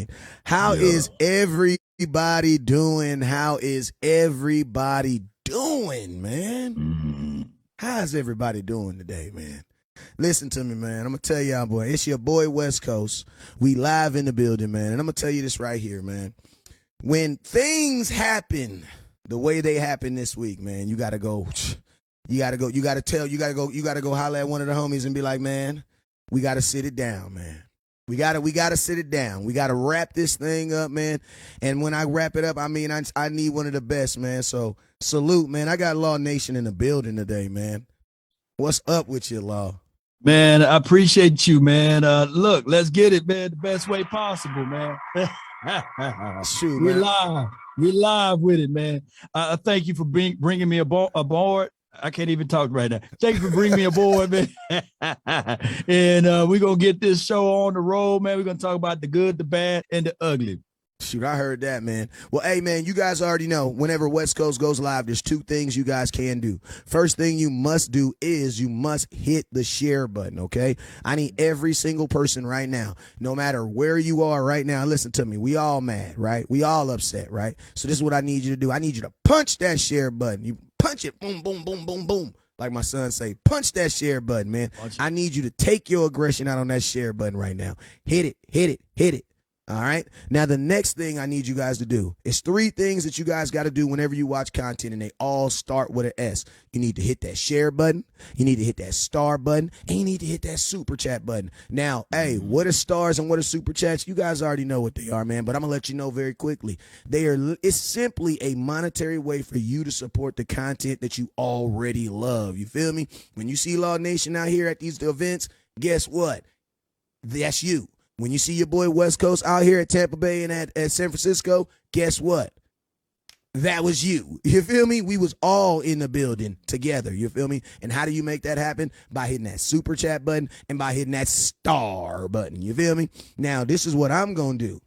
man. How is everybody doing? How is everybody doing, man? Mm-hmm. How's everybody doing today, man? Listen to me, man. I'm going to tell y'all, boy. It's your boy, West Coast. We live in the building, man. And I'm going to tell you this right here, man. When things happen the way they happen this week, man, you got to go. You got to go holler at one of the homies and be like, man, we got to sit it down, man. We gotta sit it down. We gotta wrap this thing up, man. And when I wrap it up, I mean, I need one of the best, man. So salute, man. I got Law Nation in the building today, man. What's up with you, Law? Man, I appreciate you, man. Look, let's get it, man, the best way possible, man. Shoot, We're man. live. We're live with it, man. Thank you for bringing me aboard. I can't even talk right now. Thank you for bringing me aboard, man. And we're going to get this show on the road, man. We're going to talk about the good, the bad, and the ugly. Shoot, I heard that, man. Well, hey, man, you guys already know whenever West Coast goes live, there's two things you guys can do. First thing you must do is you must hit the share button, okay? I need every single person right now, no matter where you are right now. Listen to me. We all mad, right? We all upset, right? So this is what I need you to do. I need you to punch that share button. You punch it, boom, boom, boom, boom, boom. Like my son say, punch that share button, man. I need you to take your aggression out on that share button right now. Hit it, hit it, hit it. All right. Now, the next thing I need you guys to do is three things that you guys got to do whenever you watch content, and they all start with an S. You need to hit that share button. You need to hit that star button, and you need to hit that super chat button. Now, hey, what are stars and what are super chats? You guys already know what they are, man, but I'm going to let you know very quickly. It's simply a monetary way for you to support the content that you already love. You feel me? When you see Law Nation out here at these events, guess what? That's you. When you see your boy West Coast out here at Tampa Bay and at San Francisco, guess what? That was you. You feel me? We was all in the building together. You feel me? And how do you make that happen? By hitting that super chat button and by hitting that star button. You feel me? Now, this is what I'm going to do.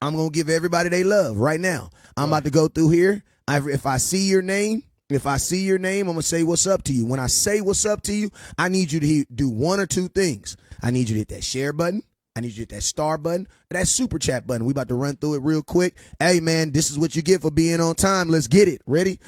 I'm going to give everybody they love right now. I'm about to go through here. If I see your name, I'm going to say what's up to you. When I say what's up to you, I need you to do one or two things. I need you to hit that share button. I need you to hit that star button, or that super chat button. We about to run through it real quick. Hey, man, this is what you get for being on time. Let's get it. Ready?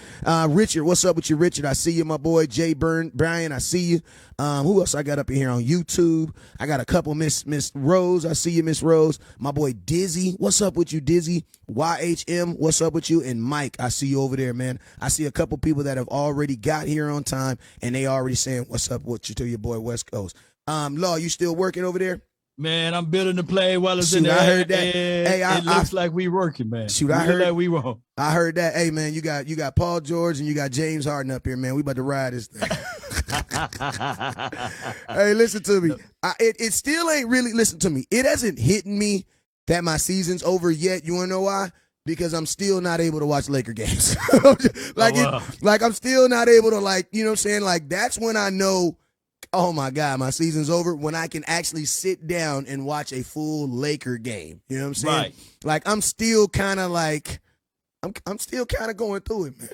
Richard, what's up with you, Richard? I see you, my boy. Jay Brian, I see you. Who else I got up in here on YouTube? I got a couple. Miss Rose, I see you, Miss Rose. My boy Dizzy, what's up with you, Dizzy? YHM, what's up with you? And Mike, I see you over there, man. I see a couple people that have already got here on time, and they already saying what's up with you to your boy West Coast. Law, you still working over there? Man, I'm building the play while it's in there. I heard that. Hey, it looks like we working, man. Shoot, I heard that we won't. I heard that. Hey, man, you got Paul George and you got James Harden up here, man. We about to ride this thing. Hey, listen to me. It still ain't really, listen to me. It hasn't hit me that my season's over yet. You want to know why? Because I'm still not able to watch Laker games. Like I'm still not able to, like, you know what I'm saying? Like, that's when I know, oh my God, my season's over, when I can actually sit down and watch a full Laker game. You know what I'm saying? Right. Like, I'm still kind of like, I'm still kind of going through it, man.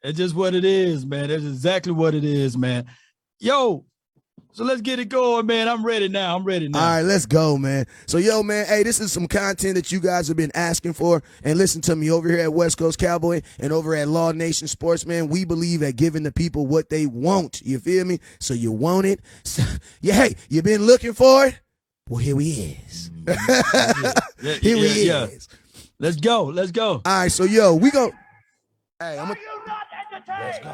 It's just what it is, man. That's exactly what it is, man. Yo, so let's get it going, man. I'm ready now. All right, let's go, man. So, yo, man, hey, this is some content that you guys have been asking for. And listen to me, over here at West Coast Cowboy and over at Law Nation Sports, man, we believe at giving the people what they want. You feel me? So you want it? So, yeah, hey, you been looking for it? Well, here we is. Here we is. Let's go. All right, so, yo, we go. Hey,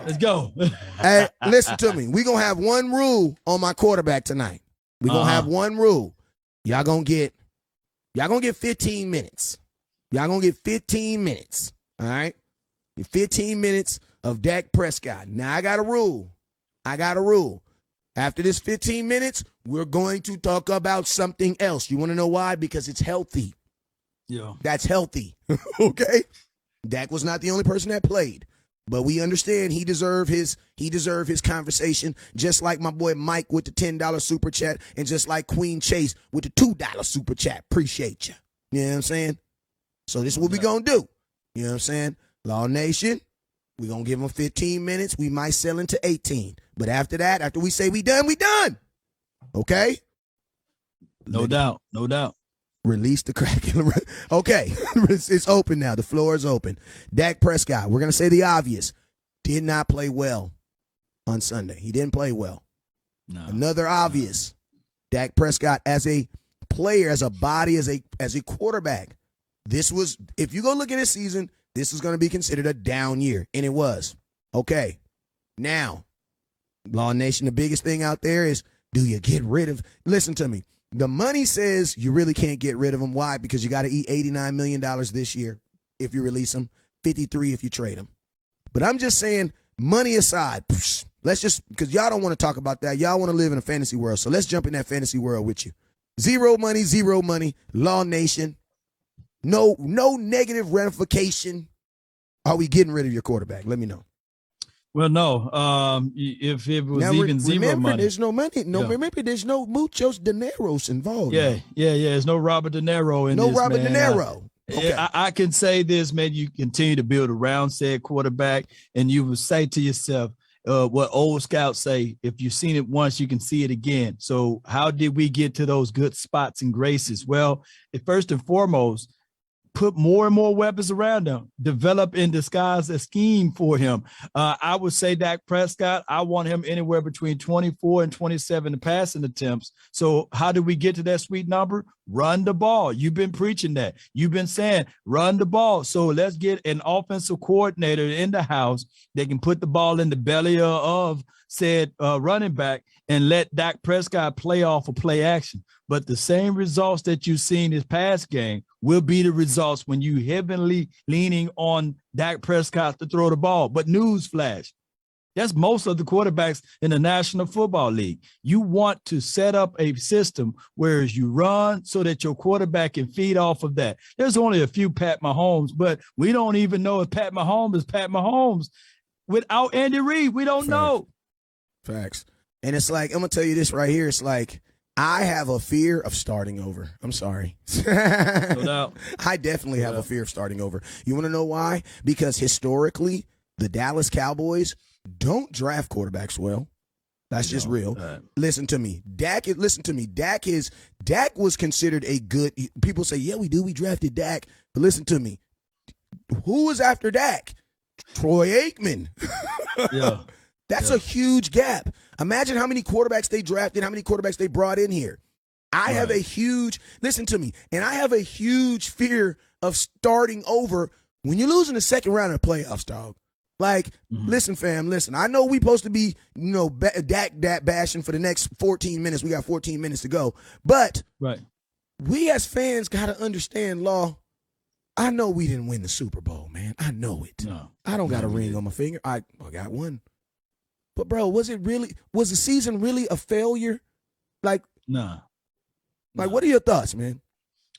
Let's go. Hey, listen to me. We're going to have one rule on my quarterback tonight. We're going to have one rule. Y'all going to get 15 minutes. Y'all going to get 15 minutes. All right? 15 minutes of Dak Prescott. Now, I got a rule. After this 15 minutes, we're going to talk about something else. You want to know why? Because it's healthy. Yeah. That's healthy. Okay? Dak was not the only person that played. But we understand he deserved his conversation, just like my boy Mike with the $10 super chat, and just like Queen Chase with the $2 super chat. Appreciate you. You know what I'm saying? So this is what we gonna do. You know what I'm saying? Law Nation, we gonna give them 15 minutes. We might sell into 18. But after that, after we say we done, we done. Okay? No doubt. No doubt. Release the Kraken. Okay, it's open now. The floor is open. Dak Prescott, we're going to say the obvious, did not play well on Sunday. He didn't play well. No. Another obvious, Dak Prescott as a player, as a body, as a quarterback. This was, if you go look at his season, this is going to be considered a down year, and it was. Okay, now, Law Nation, the biggest thing out there is, do you get rid of, listen to me, the money says you really can't get rid of him. Why? Because you got to eat $89 million this year if you release him, 53 if you trade him. But I'm just saying, money aside, let's just, because y'all don't want to talk about that. Y'all want to live in a fantasy world. So let's jump in that fantasy world with you. Zero money, Law Nation. No negative ramification. Are we getting rid of your quarterback? Let me know. Well, no. If it was Now, even zero remember, money, there's no money. No, Yeah. remember, there's no muchos dineros involved. yeah, now. yeah. There's no Robert De Niro in No this, Robert man. De Niro. Okay. I can say this, man. You continue to build around said quarterback, and you will say to yourself, what old scouts say: if you've seen it once, you can see it again. So, how did we get to those good spots and graces? Well, first and foremost, put more and more weapons around him, develop and disguise a scheme for him. I would say Dak Prescott, I want him anywhere between 24 and 27 passing attempts. So how do we get to that sweet number? Run the ball. You've been preaching that. You've been saying run the ball. So let's get an offensive coordinator in the house that can put the ball in the belly of said running back and let Dak Prescott play off of play action. But the same results that you've seen this past game will be the results when you heavily leaning on Dak Prescott to throw the ball. But newsflash, that's most of the quarterbacks in the National Football League. You want to set up a system where you run so that your quarterback can feed off of that. There's only a few Pat Mahomes, but we don't even know if Pat Mahomes is Pat Mahomes without Andy Reid. We don't know. Facts. And it's like, I'm going to tell you this right here. It's like, I have a fear of starting over. I'm sorry. No doubt. I definitely have a fear of starting over. You want to know why? Because historically, the Dallas Cowboys don't draft quarterbacks well. That's just real. Listen to me. Dak was considered a good, people say, yeah, we do. We drafted Dak. But listen to me. Who was after Dak? Troy Aikman. Yeah. That's a huge gap. Imagine how many quarterbacks they drafted, how many quarterbacks they brought in here. I have a huge, listen to me, and I have a huge fear of starting over when you're losing the second round of the playoffs, dog. Like, listen, fam, listen. I know we supposed to be, Dak bashing for the next 14 minutes. We got 14 minutes to go. But we as fans got to understand, Law. I know we didn't win the Super Bowl, man. I know it. No, I don't got a ring on my finger. I got one. But, bro, was the season really a failure? Like, nah. Like, what are your thoughts, man?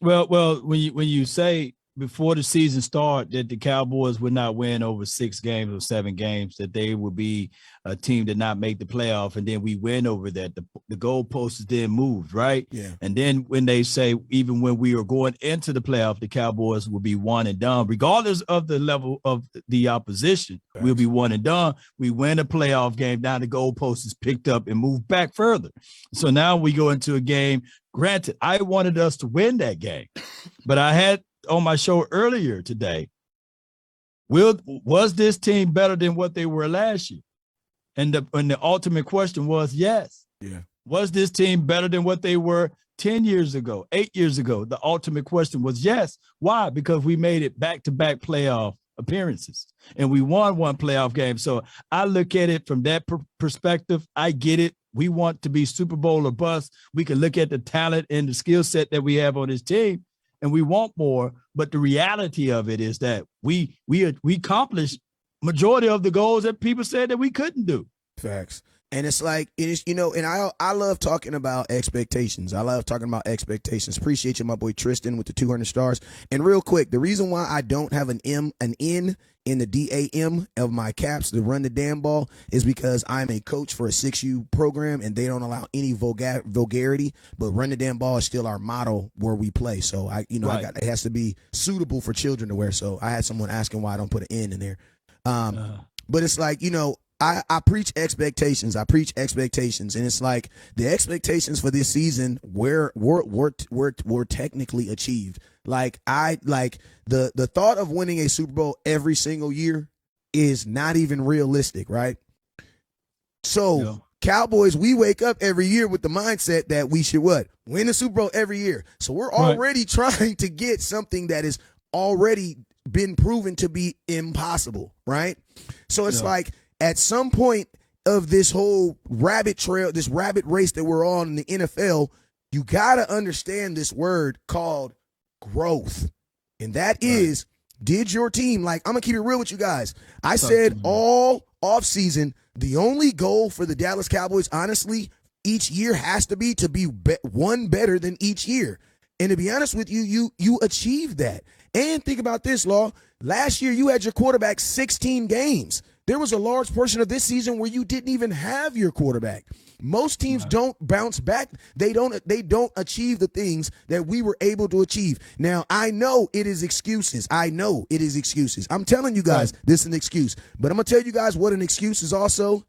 Well, when you say before the season started that the Cowboys would not win over 6 games or 7 games, that they would be a team that not make the playoff, and then we win over that, the goalposts then moved, right? Yeah. And then when they say even when we are going into the playoff, the Cowboys will be one and done, regardless of the level of the opposition. Thanks. We'll be one and done. We win a playoff game, now the goalpost is picked up and moved back further. So now we go into a game. Granted, I wanted us to win that game, but I had on my show earlier today, was this team better than what they were last year? And the ultimate question was yes. Yeah. Was this team better than what they were 10 years ago, 8 years ago? The ultimate question was yes. Why? Because we made it back-to-back playoff appearances and we won one playoff game. So I look at it from that perspective. I get it. We want to be Super Bowl or bust. We can look at the talent and the skill set that we have on this team, and we want more. But the reality of it is that we accomplished majority of the goals that people said that we couldn't do. Facts. And it's like, it is, and I love talking about expectations. Appreciate you, my boy Tristan, with the 200 stars. And real quick, the reason why I don't have an N in the DAM of my caps to run the damn ball is because I'm a coach for a 6U program and they don't allow any vulgarity, but run the damn ball is still our motto where we play. So it has to be suitable for children to wear. So I had someone asking why I don't put an N in there. But it's like, I preach expectations. I preach expectations, and it's like the expectations for this season were technically achieved. Like the thought of winning a Super Bowl every single year is not even realistic, right? So Yeah. Cowboys, we wake up every year with the mindset that we should what? Win the Super Bowl every year. So we're already trying to get something that has already been proven to be impossible, right? So it's like at some point of this whole rabbit trail, this rabbit race that we're on in the NFL, you got to understand this word called growth. And that is, did your team, like, I'm going to keep it real with you guys. I said all offseason, the only goal for the Dallas Cowboys, honestly, each year has to be one better than each year. And to be honest with you, you achieved that. And think about this, Law. Last year, you had your quarterback 16 games. There was a large portion of this season where you didn't even have your quarterback. Most teams don't bounce back. They don't achieve the things that we were able to achieve. Now, I know it is excuses. I'm telling you guys, this is an excuse. But I'm going to tell you guys what an excuse is also.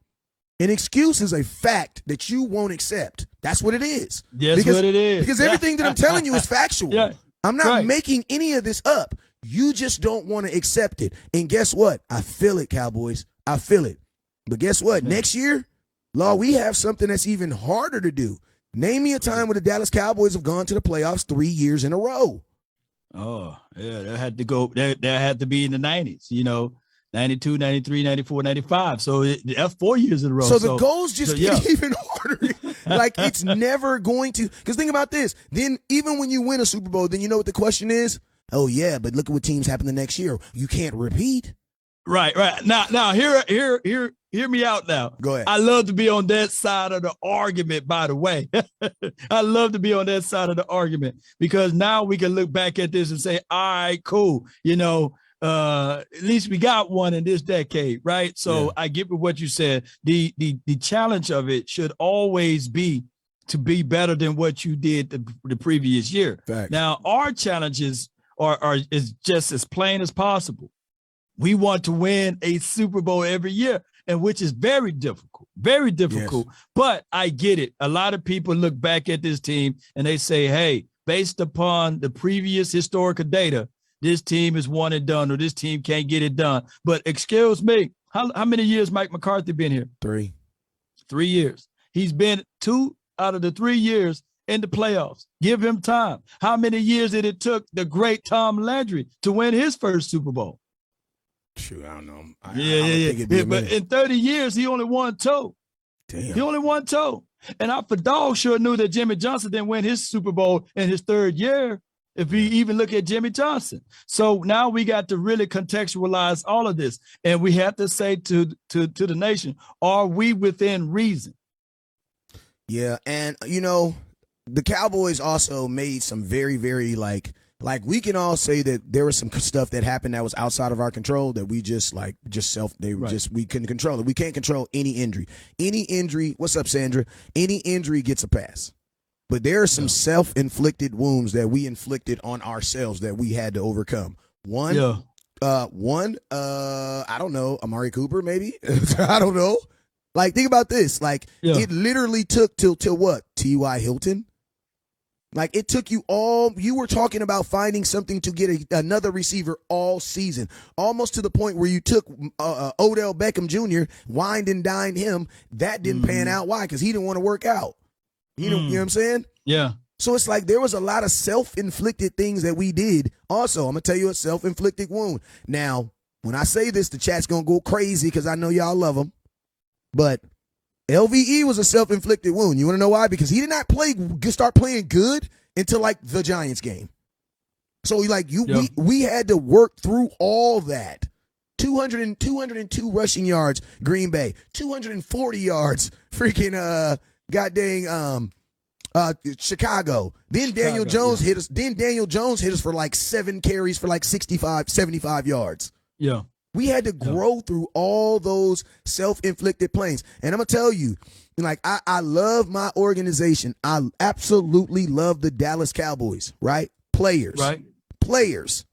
An excuse is a fact that you won't accept. That's what it is. That's what it is. Because everything that I'm telling you is factual. Yeah. I'm not making any of this up. You just don't want to accept it. And guess what? I feel it, Cowboys. I feel it. But guess what? Next year, Law, we have something that's even harder to do. Name me a time where the Dallas Cowboys have gone to the playoffs 3 years in a row. Oh, yeah. That had to go. That had to be in the 90s, 92, 93, 94, 95. So that's 4 years in a row. So the goals just get even harder. Like, it's never going to. Because think about this. Then even when you win a Super Bowl, then you know what the question is? Oh, yeah, but look at what teams happen the next year. You can't repeat. Right. Now, hear me out now. Go ahead. I love to be on that side of the argument, by the way. I love to be on that side of the argument because now we can look back at this and say, all right, cool. At least we got one in this decade, right? So I get with what you said. The challenge of it should always be to be better than what you did the previous year. Facts. Now, our challenges is just as plain as possible. We want to win a Super Bowl every year, and which is very difficult. Yes. But I get it. A lot of people look back at this team and they say, hey, based upon the previous historical data, this team is one and done, or this team can't get it done. But excuse me, how many years Mike McCarthy been here? 3. 3 years. He's been 2 out of the 3 yeyears in the playoffs. Give him time. How many years did it took the great Tom Landry to win his first Super Bowl? Shoot, I don't know. But in 30 years, he only won 2. Damn. He only won 2. And I for dog sure knew that Jimmy Johnson didn't win his Super Bowl in his 3rd year, if we even look at Jimmy Johnson. So now we got to really contextualize all of this. And we have to say to the nation, are we within reason? Yeah, and, the Cowboys also made some very, very, like we can all say that there was some stuff that happened that was outside of our control that we we couldn't control it. We can't control any injury. What's up, Sandra? Any injury gets a pass. But there are some self-inflicted wounds that we inflicted on ourselves that we had to overcome. One, I don't know, Amari Cooper, maybe? I don't know. Like, think about this. Like, it literally took till what? T.Y. Hilton? Like, it took you were talking about finding something to get another receiver all season, almost to the point where you took Odell Beckham Jr., wined and dined him. That didn't pan out. Why? Because he didn't want to work out. You know what I'm saying? Yeah. So it's like there was a lot of self-inflicted things that we did. Also, I'm going to tell you a self-inflicted wound. Now, when I say this, the chat's going to go crazy because I know y'all love them. But LVE was a self-inflicted wound. You want to know why? Because he did not start playing good until like the Giants game. So we had to work through all that. 202 rushing yards, Green Bay. 240 yards, freaking Chicago. Then Daniel Jones hit us. Then Daniel Jones hit us for like 7 carries for like 65, 75 yards. Yeah. We had to grow through all those self-inflicted pains. And I'm going to tell you, like, I love my organization. I absolutely love the Dallas Cowboys, right? Players. Right. Players.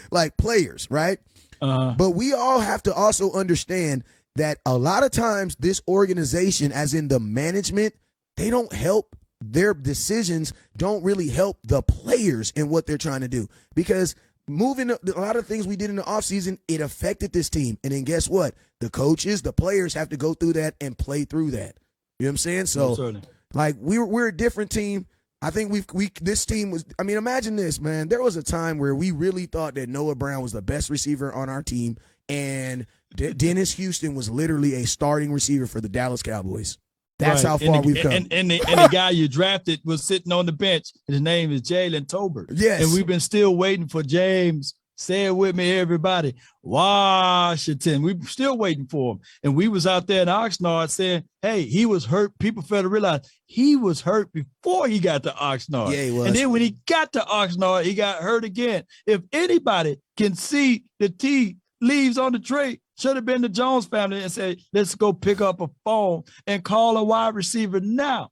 Like players, right? But we all have to also understand that a lot of times this organization, as in the management, they don't help. Their decisions don't really help the players in what they're trying to do, because moving a lot of things we did in the offseason, it affected this team. And then guess what? The coaches, the players have to go through that and play through that. You know what I'm saying? So, like, we're a different team. I think this team was, I mean, imagine this, man. There was a time where we really thought that Noah Brown was the best receiver on our team, and Dennis Houston was literally a starting receiver for the Dallas Cowboys. That's how far we've come. And the guy you drafted was sitting on the bench. His name is Jalen Tolbert. Yes. And we've been still waiting for James. Say it with me, everybody. Washington. We're still waiting for him. And we was out there in Oxnard saying, hey, he was hurt. People fail to realize he was hurt before he got to Oxnard. Yeah, he was. And then when he got to Oxnard, he got hurt again. If anybody can see the tea leaves on the tray, should have been the Jones family and say, let's go pick up a phone and call a wide receiver now.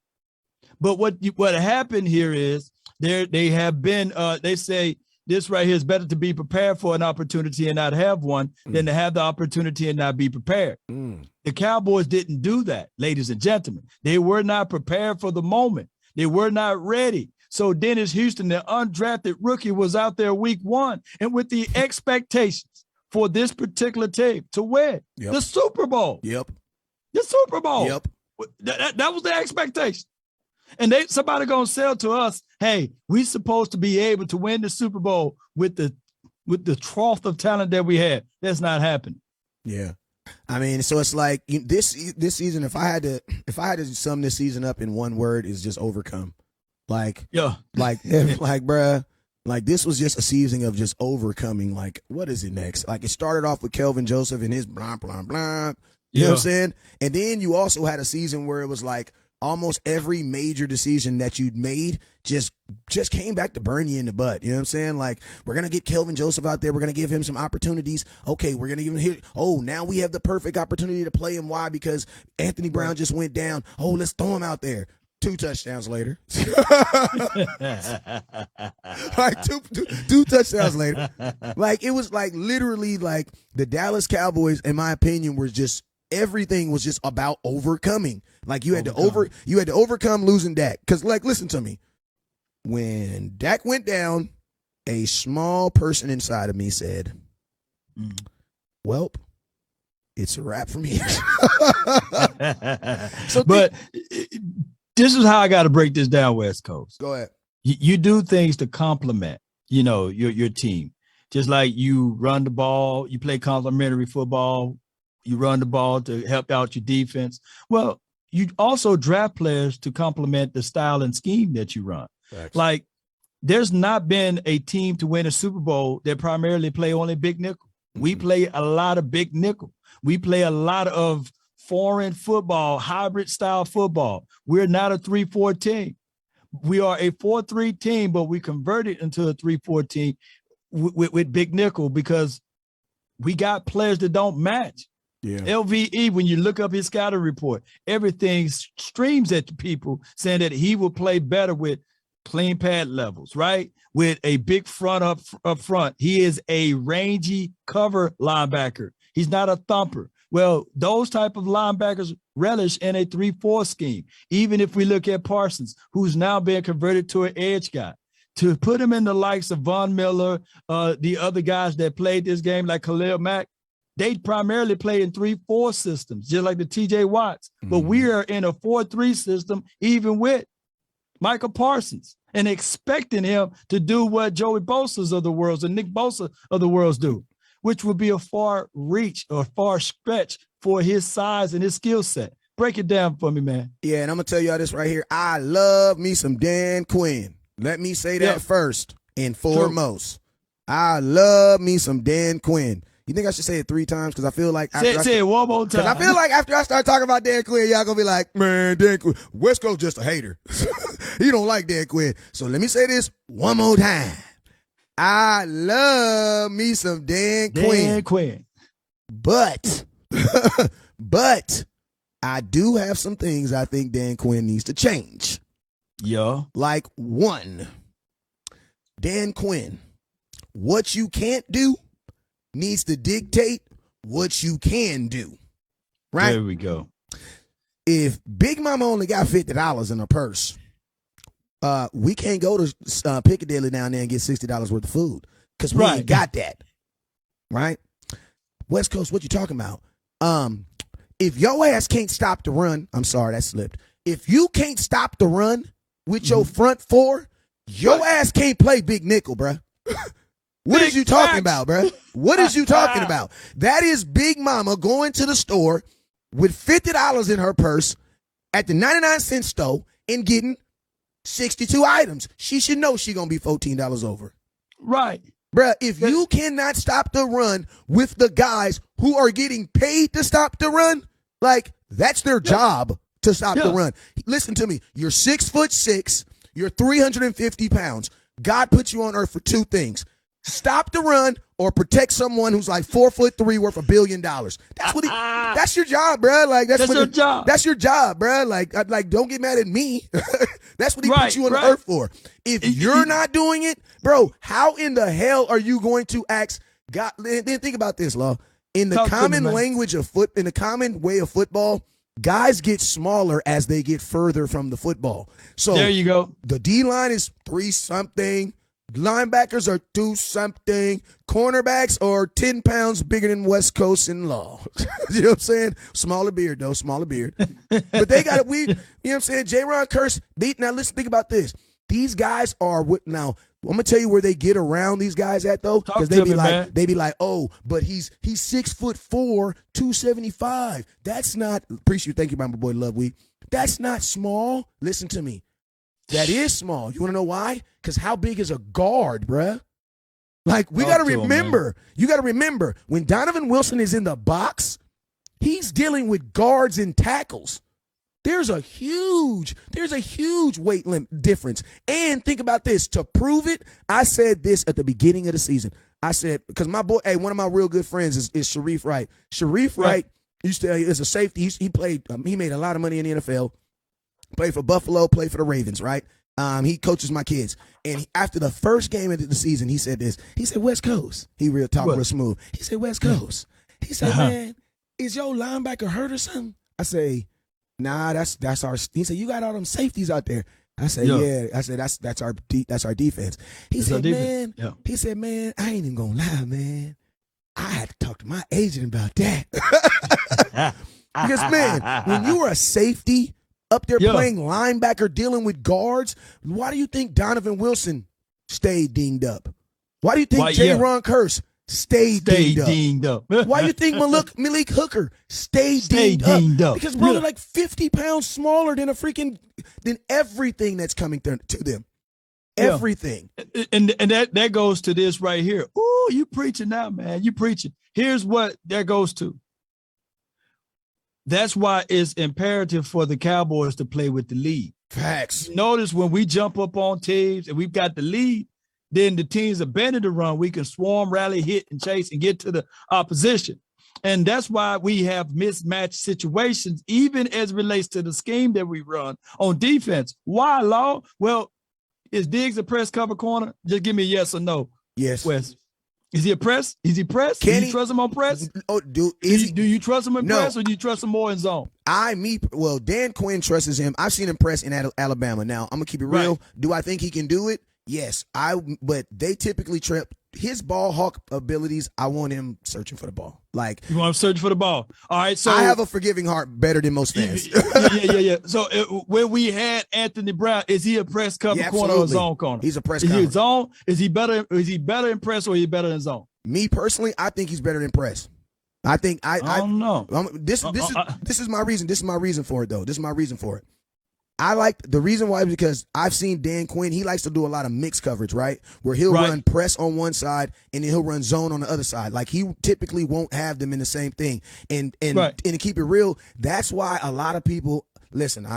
But what happened here is they have been, they say, this right here is better to be prepared for an opportunity and not have one than to have the opportunity and not be prepared. The Cowboys didn't do that, ladies and gentlemen. They were not prepared for the moment. They were not ready. So Dennis Houston, the undrafted rookie, was out there week 1 and with the expectations for this particular team to win the Super Bowl. The Super Bowl. That was the expectation. And somebody gonna sell to us, hey, we supposed to be able to win the Super Bowl with the trough of talent that we had. That's not happening. Yeah. I mean, so it's like this season, if I had to sum this season up in one word, is just overcome. Like bruh, like this was just a season of just overcoming. Like, what is it next? Like, it started off with Kelvin Joseph and his blah, blah, blah. You know what I'm saying? And then you also had a season where it was like almost every major decision that you'd made just came back to burn you in the butt. You know what I'm saying? Like, we're going to get Kelvin Joseph out there. We're going to give him some opportunities. Okay, we're going to give him hit. Oh, now we have the perfect opportunity to play him. Why? Because Anthony Brown just went down. Oh, let's throw him out there. 2 touchdowns later. Like two touchdowns later. Like, it was like literally like the Dallas Cowboys, in my opinion, were just, everything was just about overcoming. Like, you had to overcome losing Dak. Because, like, listen to me. When Dak went down, a small person inside of me said, welp, it's a wrap from here. But this is how I got to break this down, West Coast. Go ahead. You do things to complement, your team. Just like you run the ball, you play complementary football, you run the ball to help out your defense. Well, you also draft players to complement the style and scheme that you run. Thanks. Like, there's not been a team to win a Super Bowl that primarily play only big nickel. We play a lot of big nickel. We play a lot of foreign football, hybrid style football. We're not a 3-4 team. We are a 4-3 team, but we converted into a 3-4 team with big nickel because we got players that don't match. Yeah. LVE, when you look up his scouting report, everything streams at the people saying that he will play better with clean pad levels, right? With a big front up front. He is a rangy cover linebacker. He's not a thumper. Well, those type of linebackers relish in a 3-4 scheme. Even if we look at Parsons, who's now being converted to an edge guy, to put him in the likes of Von Miller, the other guys that played this game like Khalil Mack, they primarily play in 3-4 systems, just like the TJ Watts. But we are in a 4-3 system, even with Michael Parsons, and expecting him to do what Joey Bosa's of the world and Nick Bosa of the world do, which would be a far reach or far stretch for his size and his skill set. Break it down for me, man. Yeah, and I'm going to tell y'all this right here. I love me some Dan Quinn. Let me say that first and foremost. I love me some Dan Quinn. You think I should say it 3 times? Because I feel like say it one more time. Because I feel like after I start talking about Dan Quinn, y'all gonna be like, man, Dan Quinn, West Coast just a hater. He don't like Dan Quinn. So let me say this one more time. I love me some Dan Quinn. But I do have some things I think Dan Quinn needs to change. Yeah. Like, 1, Dan Quinn, what you can't do needs to dictate what you can do. right? There we go. If Big Mama only got $50 in her purse, we can't go to Piccadilly down there and get $60 worth of food because we ain't got that, right? West Coast, what you talking about? If your ass can't stop the run, I'm sorry, that slipped. If you can't stop the run with your front four, your ass can't play big nickel, bruh. What is you talking about, bruh? What is you talking about? That is Big Mama going to the store with $50 in her purse at the 99-cent store and getting 62 items. She should know she gonna be $14 over. Right. Bruh, if you cannot stop the run with the guys who are getting paid to stop the run, like, that's their job to stop the run. Listen to me. You're 6'6". You're 350 pounds. God put you on earth for two things. Stop the run or protect someone who's like 4'3" worth $1 billion. That's what that's your job, bruh. Like, that's your job. That's your job, bruh. Like, don't get mad at me. That's what he put you on the earth for. If you're not doing it, bro, how in the hell are you going to ask God? Then think about this, Law. In the common language of in the common way of football, guys get smaller as they get further from the football. So there you go. The D line is 3-something. Linebackers are 2-something. Cornerbacks are 10 pounds bigger than West Coast in Law. You know what I'm saying? Smaller beard, though. Smaller beard. But they got it. You know what I'm saying? J-Ron Curse. Now, listen, think about this. These guys are now. I'm gonna tell you where they get around these guys at though, because they be like, oh, but he's 6'4", 275. That's not. Appreciate you. Thank you, my boy Love Week. That's not small. Listen to me. That is small. You want to know why? Because how big is a guard, bruh? Like, we got to remember. You got to remember when Donovan Wilson is in the box, he's dealing with guards and tackles. There's a huge weight limit difference. And think about this. To prove it, I said this at the beginning of the season. I said, because my boy, one of my real good friends is Sharif Wright. Sharif Wright used to is a safety. He played. He made a lot of money in the NFL. Played for Buffalo. Played for the Ravens. Right. He coaches my kids. And after the first game of the season, he said this. He said, West Coast. He real smooth. He said, West Coast. He said, man, is your linebacker hurt or something? I say, nah, that's our. He said, you got all them safeties out there. I said, yeah. I said, that's our defense. He said, man. Yeah. He said, man, I ain't even gonna lie, man. I had to talk to my agent about that. Because, man, when you were a safety up there playing linebacker, dealing with guards, why do you think Donovan Wilson stayed dinged up? Why do you think J-Ron Curse stayed dinged up? Why do you think Malik Hooker stayed dinged up? Because, bro, they're like 50 pounds smaller than than everything that's coming to them. Everything. And that goes to this right here. Ooh, you preaching now, man. You preaching. Here's what that goes to. That's why it's imperative for the Cowboys to play with the lead. Facts. Notice when we jump up on teams and we've got the lead, then the teams abandon the run. We can swarm, rally, hit, and chase and get to the opposition. And that's why we have mismatched situations, even as it relates to the scheme that we run on defense. Why, Law? Well, is Diggs a press cover corner? Just give me a yes or no. Yes. Wes. Is he a press? Is he press? Do you trust him on press? Oh, do you trust him in press or do you trust him more in zone? Dan Quinn trusts him. I've seen him press in Alabama. Now, I'm going to keep it real. Do I think he can do it? Yes. But they typically trip. His ball hawk abilities, I want him searching for the ball. Like, you want him searching for the ball. All right. So I have a forgiving heart better than most fans. Yeah. So when we had Anthony Brown, is he a press cover corner or a zone corner? He's a press cover. Is he zone? Is he better in press or is he better in zone? Me personally, I think he's better in press. I think I don't know. This is my reason. This is my reason for it, though. This is my reason for it. I like the reason why is because I've seen Dan Quinn. He likes to do a lot of mixed coverage, right? Where he'll run press on one side and then he'll run zone on the other side. Like, he typically won't have them in the same thing. And to keep it real, that's why a lot of people listen.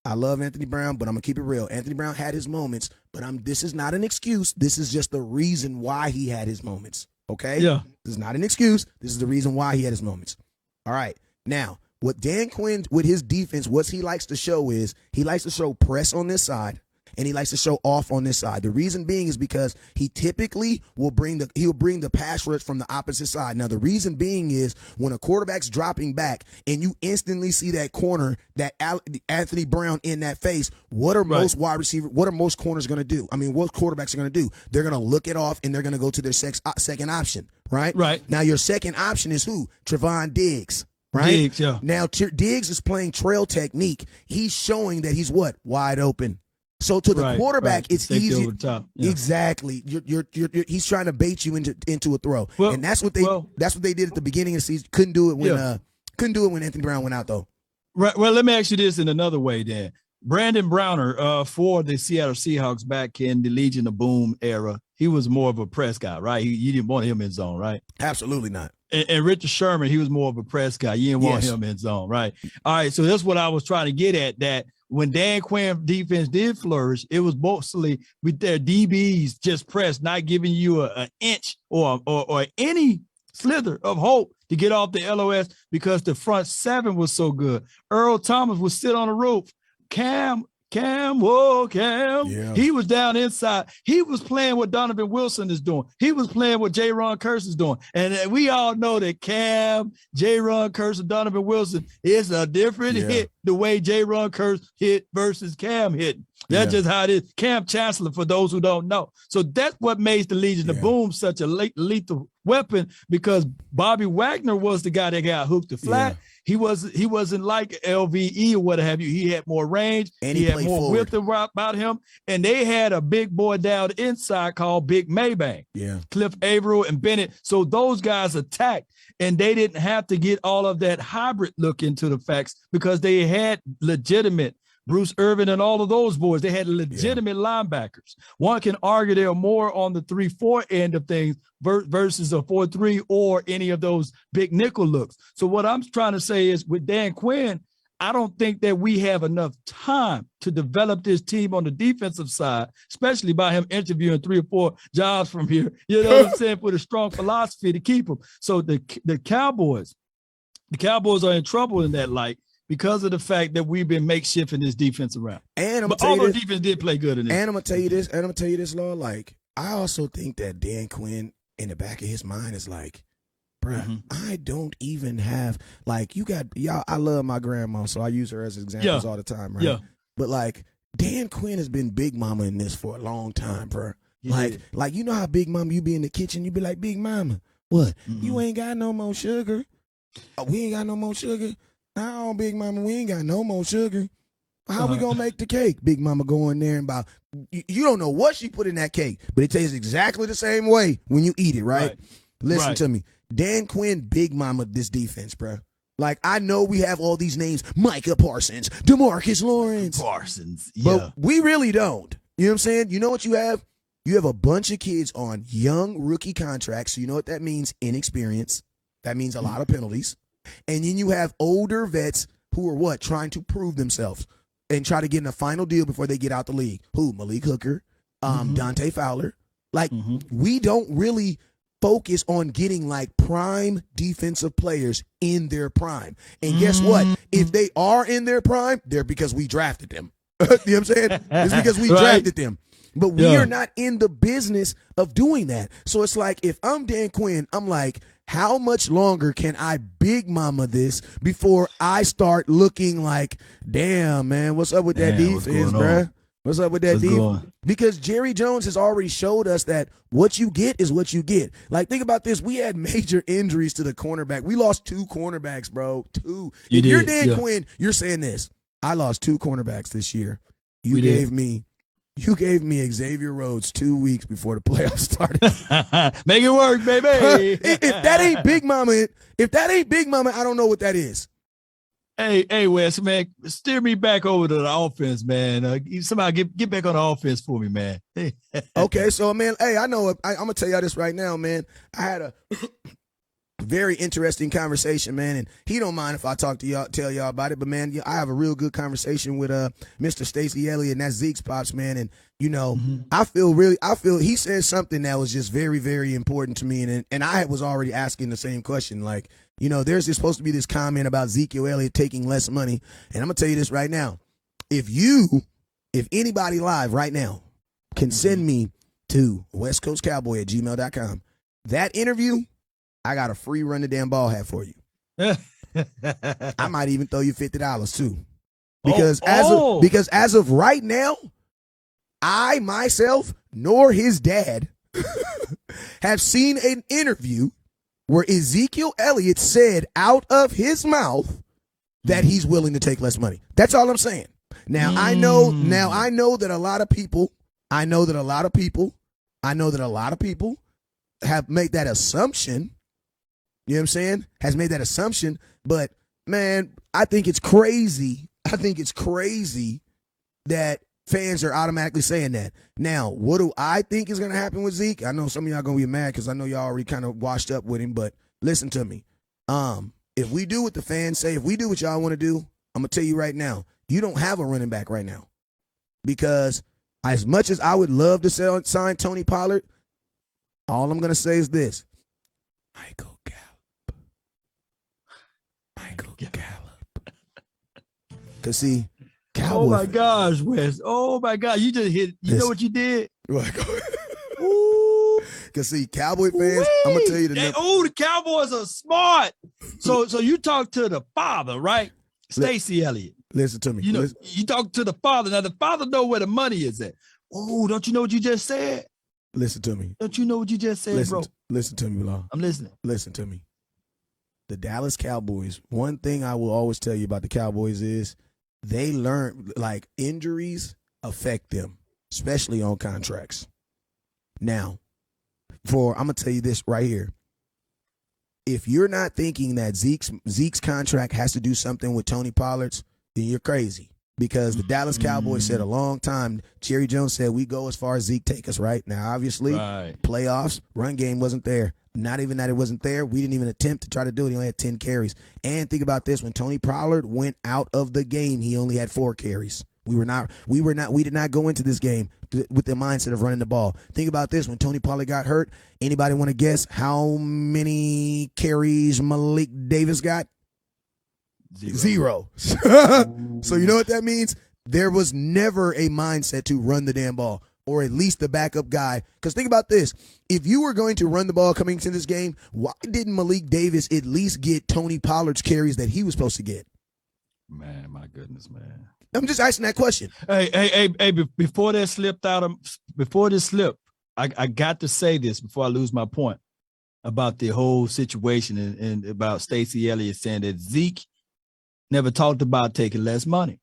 I love Anthony Brown, but I'm gonna keep it real. Anthony Brown had his moments, but this is not an excuse. This is just the reason why he had his moments. Okay? Yeah. This is not an excuse. This is the reason why he had his moments. All right. Now, what Dan Quinn, with his defense, what he likes to show is he likes to show press on this side. and he likes to show off on this side. The reason being is because he typically will bring the pass rush from the opposite side. Now, the reason being is when a quarterback's dropping back and you instantly see that corner, that Anthony Brown in that face, what are most wide receivers, what are most corners going to do? I mean, what quarterbacks are going to do? They're going to look it off and they're going to go to their second option, right? Right. Now, your second option is who? Trevon Diggs. Right? Diggs, yeah. Now, Diggs is playing trail technique. He's showing that he's what? Wide open. So to the quarterback, it's easy. Yeah. Exactly. He's trying to bait you into a throw, and that's what they did at the beginning of the season. Couldn't do it when Anthony Brown went out though. Right. Well, let me ask you this in another way, then. Brandon Browner, for the Seattle Seahawks back in the Legion of Boom era, he was more of a press guy, right? You didn't want him in zone, right? Absolutely not. And Richard Sherman, he was more of a press guy. You didn't want him in zone, right? All right, so that's what I was trying to get at, that when Dan Quinn defense did flourish, it was mostly with their DBs just press, not giving you an inch or any slither of hope to get off the LOS because the front seven was so good. Earl Thomas would sit on the roof. Cam. Yeah. He was down inside. He was playing what Donovan Wilson is doing. He was playing what J-Ron Curse is doing. And we all know that Cam, J-Ron Curse, and Donovan Wilson is a different hit the way J-Ron Curse hit versus Cam hitting. That's just how it is. Cam Chancellor, for those who don't know. So that's what makes the Legion of Boom such a lethal weapon, because Bobby Wagner was the guy that got hooked to flat. He wasn't like LVE or what have you. He had more range. And he had more width about him. And they had a big boy down inside called Big Maybang. Yeah. Cliff Averill and Bennett. So those guys attacked, and they didn't have to get all of that hybrid look into the facts because they had legitimate Bruce Irvin and all of those boys. They had legitimate linebackers. One can argue they're more on the 3-4 end of things versus a 4-3 or any of those big nickel looks. So what I'm trying to say is with Dan Quinn, I don't think that we have enough time to develop this team on the defensive side, especially by him interviewing 3 or 4 jobs from here. You know what I'm saying? With a strong philosophy to keep them. So the Cowboys are in trouble in that light, because of the fact that we've been makeshifting this defense around. And although defense did play good in this. And I'm gonna tell you this, Lord. Like, I also think that Dan Quinn, in the back of his mind, is like, bruh, I don't even have, like, you got, y'all, I love my grandma, so I use her as examples all the time, right? Yeah. But like, Dan Quinn has been Big Mama in this for a long time, bruh. Like, you know how Big Mama, you be in the kitchen, you be like, Big Mama, what? You ain't got no more sugar? We ain't got no more sugar? No, Big Mama, we ain't got no more sugar. How we gonna make the cake? Big Mama go in there and about, you don't know what she put in that cake, but it tastes exactly the same way when you eat it, right? Listen to me. Dan Quinn, Big Mama, this defense, bro. Like, I know we have all these names, Micah Parsons, DeMarcus Lawrence. But we really don't. You know what I'm saying? You know what you have? You have a bunch of kids on young rookie contracts. So you know what that means? Inexperience. That means a lot of penalties. And then you have older vets who are what? Trying to prove themselves and try to get in a final deal before they get out the league. Who? Malik Hooker, Dante Fowler. Like, we don't really focus on getting like prime defensive players in their prime. And guess what? If they are in their prime, they're because we drafted them. You know what I'm saying? It's because we drafted them. But we are not in the business of doing that. So it's like, if I'm Dan Quinn, I'm like, how much longer can I Big Mama this before I start looking like, damn, man, what's up with that defense, bruh? What's up with that defense? Because Jerry Jones has already showed us that what you get is what you get. Like, think about this. We had major injuries to the cornerback. We lost 2 cornerbacks, bro. 2. If you're Dan Quinn, you're saying this. I lost 2 cornerbacks this year. You gave me Xavier Rhodes 2 weeks before the playoffs started. Make it work, baby. If that ain't Big Mama, I don't know what that is. Hey, Wes, man, steer me back over to the offense, man. Somehow get back on the offense for me, man. Okay, so, man, hey, I know. I'm going to tell y'all this right now, man. I had a very interesting conversation, man, and he don't mind if I tell y'all about it, but, man, I have a real good conversation with Mr. Stacey Elliott, and that's Zeke's pops, man, and, you know, I feel he said something that was just very, very important to me, and I was already asking the same question, like, you know, there's supposed to be this comment about Ezekiel Elliott taking less money, and I'm going to tell you this right now. If you if anybody live right now can send me to westcoastcowboy@gmail.com that interview, I got a free run the damn ball hat for you. I might even throw you $50 too. Because as of right now, I myself nor his dad have seen an interview where Ezekiel Elliott said out of his mouth that he's willing to take less money. That's all I'm saying. Now I know that a lot of people have made that assumption. You know what I'm saying? Has made that assumption, but man, I think it's crazy. That fans are automatically saying that. Now, what do I think is going to happen with Zeke? I know some of y'all going to be mad because I know y'all already kind of washed up with him, but listen to me. If we do what the fans say, if we do what y'all want to do, I'm going to tell you right now, you don't have a running back right now. Because as much as I would love to sign Tony Pollard, all I'm going to say is this. Michael Gallup. Because see, Cowboys. Oh my gosh, Wes. Oh my God. You just hit. You know what you did? Because see, Cowboy fans, I'm gonna tell you the Cowboys are smart. So you talk to the father, right? Stacey Elliott. Listen to me. You know, you talk to the father. Now the father know where the money is at. Oh, don't you know what you just said? Listen to me. Don't you know what you just said, bro? Listen to me, Law. I'm listening. Listen to me. The Dallas Cowboys, one thing I will always tell you about the Cowboys is they learn, like, injuries affect them, especially on contracts. Now, I'm going to tell you this right here. If you're not thinking that Zeke's contract has to do something with Tony Pollard's, then you're crazy. Because the Dallas Cowboys said a long time, Jerry Jones said, we go as far as Zeke take us, right? Now, obviously, playoffs, run game wasn't there. Not even that it wasn't there. We didn't even attempt to try to do it. He only had 10 carries. And think about this. When Tony Pollard went out of the game, he only had 4 carries. We did not go into this game with the mindset of running the ball. Think about this. When Tony Pollard got hurt, anybody want to guess how many carries Malik Davis got? Zero. So you know what that means? There was never a mindset to run the damn ball, or at least the backup guy. Because think about this. If you were going to run the ball coming into this game, why didn't Malik Davis at least get Tony Pollard's carries that he was supposed to get? Man, my goodness, man. I'm just asking that question. Hey, before this slipped, I got to say this before I lose my point about the whole situation and about Stacey Elliott saying that Zeke never talked about taking less money.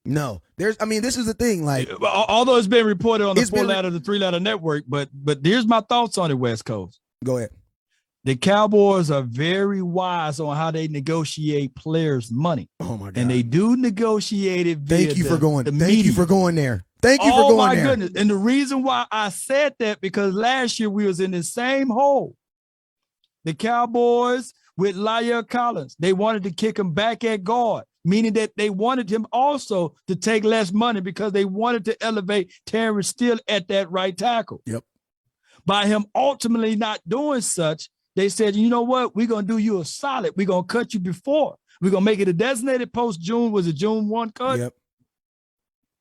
No, this is the thing. Like, although it's been reported on the 4-letter, the 3-letter network, but here's my thoughts on it, West Coast. Go ahead. The Cowboys are very wise on how they negotiate players' money. Oh my God! And they do negotiate it. Thank you for going there. Thank you for going there. Oh my goodness! And the reason why I said that, because last year we was in the same hole. The Cowboys with La'el Collins, they wanted to kick him back at guard, meaning that they wanted him also to take less money because they wanted to elevate Terrence Steele at that right tackle. Yep. By him ultimately not doing such, they said, you know what? We're going to do you a solid. We're going to cut you before. We're going to make it a designated post-June. Was it June 1 cut?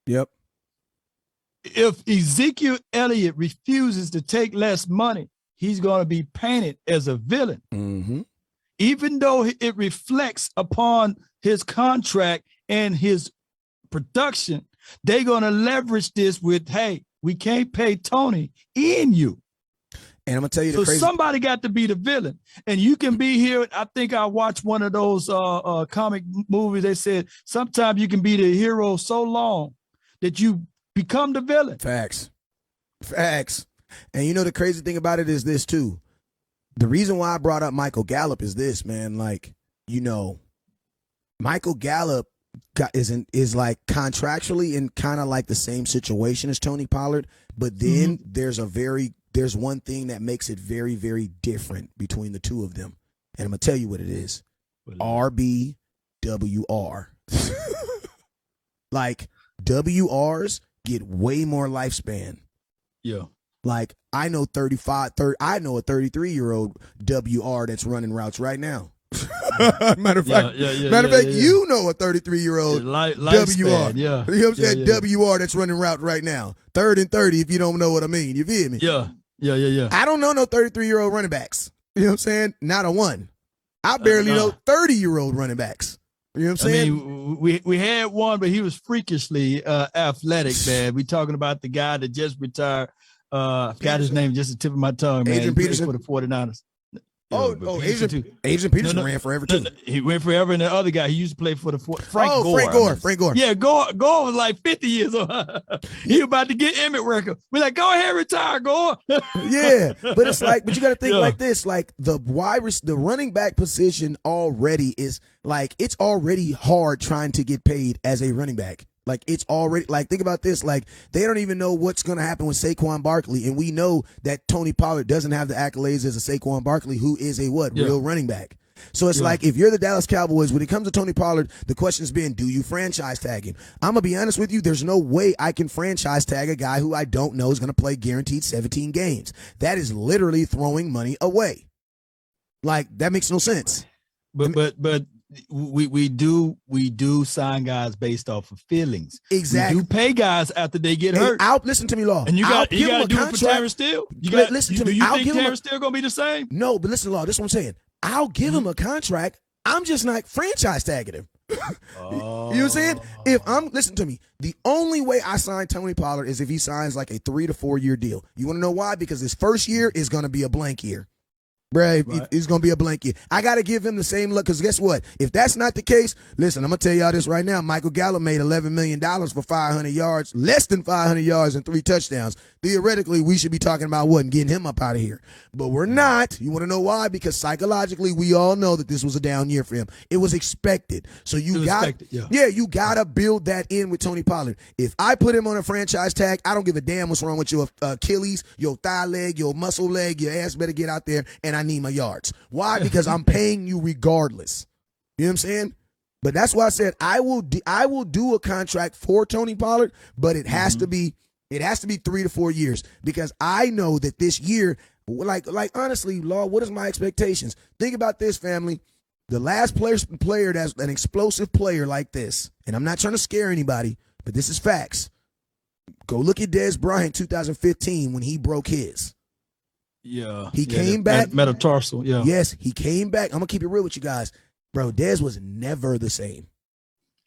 Yep. If Ezekiel Elliott refuses to take less money, he's going to be painted as a villain. Mm-hmm. Even though it reflects upon his contract and his production, they're going to leverage this with, hey, we can't pay Tony in you. And I'm going to tell you the crazy. So somebody got to be the villain. And you can be here. I think I watched one of those comic movies. They said sometimes you can be the hero so long that you become the villain. Facts. And you know the crazy thing about it is this too. The reason why I brought up Michael Gallup is this, man. Like, you know, Michael Gallup is like contractually in kind of like the same situation as Tony Pollard, but then there's one thing that makes it very, very different between the two of them. And I'm going to tell you what it is. RBWR. Like, WRs get way more lifespan. Yeah. Like, I know a 33-year-old WR that's running routes right now. Matter of fact, you know a 33-year-old WR. Yeah. You know what I'm saying? WR that's running route right now. 3rd and 30, if you don't know what I mean. You feel me? Yeah. I don't know no 33-year-old running backs. You know what I'm saying? Not a one. I barely know 30-year-old running backs. You know what I'm saying? I mean, we had one, but he was freakishly athletic, man. We talking about the guy that just retired. I forgot his name, just the tip of my tongue, man. Adrian Peterson for the 49ers. Adrian Peterson ran forever too. He went forever, and the other guy, he used to play for the Frank Gore. Yeah, Gore was like 50 years old. He about to get Emmett record. We're like, go ahead, retire, Gore. Yeah, but it's like, but you got to think like this, like the running back position already is like, it's already hard trying to get paid as a running back. Like, it's already, like, think about this. Like, they don't even know what's going to happen with Saquon Barkley. And we know that Tony Pollard doesn't have the accolades as a Saquon Barkley, who is a real running back. So it's like, if you're the Dallas Cowboys, when it comes to Tony Pollard, the question's been, do you franchise tag him? I'm going to be honest with you. There's no way I can franchise tag a guy who I don't know is going to play guaranteed 17 games. That is literally throwing money away. Like, that makes no sense. But we do sign guys based off of feelings. Exactly. We do pay guys after they get hurt. Listen to me, Law. And you got to do it for Terrence Steele. Listen to me. Do you think Terrence Steele gonna be the same? No, but listen, Law. This is what I'm saying. I'll give him a contract. I'm just not franchise tagging him. You know what I'm saying? Listen to me. The only way I sign Tony Pollard is if he signs like a 3 to 4 year deal. You want to know why? Because his first year is going to be a blank year. Bruh, it's going to be a blank year. I got to give him the same look, because guess what? If that's not the case, listen, I'm going to tell y'all this right now. Michael Gallup made $11 million for 500 yards, less than 500 yards and 3 touchdowns. Theoretically, we should be talking about getting him up out of here. But we're not. You want to know why? Because psychologically, we all know that this was a down year for him. It was expected. So you got to build that in with Tony Pollard. If I put him on a franchise tag, I don't give a damn what's wrong with your Achilles, your thigh leg, your muscle leg. Your ass better get out there, and I need my yards. Why? Because I'm paying you regardless. You know what I'm saying? But that's why I said I will do a contract for Tony Pollard, but it has to be 3 to 4 years, because I know that this year, like honestly, Law, what is my expectations? Think about this, family. The last player that's an explosive player like this, and I'm not trying to scare anybody, but this is facts. Go look at Dez Bryant 2015 when he broke his. Yeah. He came back. Metatarsal, yeah. Yes, he came back. I'm going to keep it real with you guys. Bro, Dez was never the same.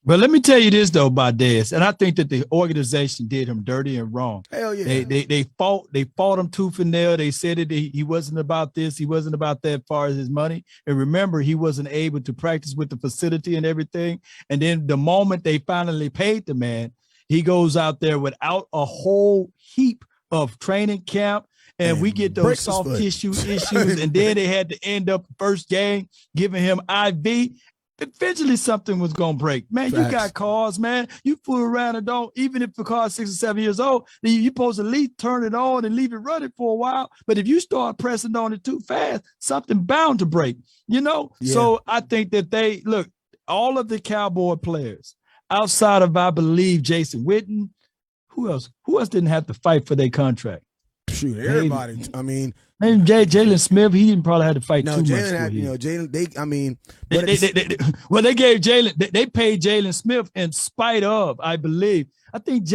But let me tell you this, though, about Dez, and I think that the organization did him dirty and wrong. Hell yeah. They fought him tooth and nail. They said that he wasn't about this. He wasn't about that as far as his money. And remember, he wasn't able to practice with the facility and everything. And then the moment they finally paid the man, he goes out there without a whole heap of training camp. And we get those soft tissue issues. And then they had to end up first game giving him IV. Eventually something was going to break. Man, you got cars, man. You fool around and don't, even if the car's 6 or 7 years old, then you're supposed to at least turn it on and leave it running for a while. But if you start pressing on it too fast, something bound to break, you know? Yeah. So I think that all of the Cowboy players, outside of, I believe, Jason Witten, who else didn't have to fight for their contract? Shoot, everybody. I mean, maybe Jalen Smith, he didn't probably have to fight too much. Jalen, they gave Jalen, they paid Jalen Smith in spite of, I believe. I think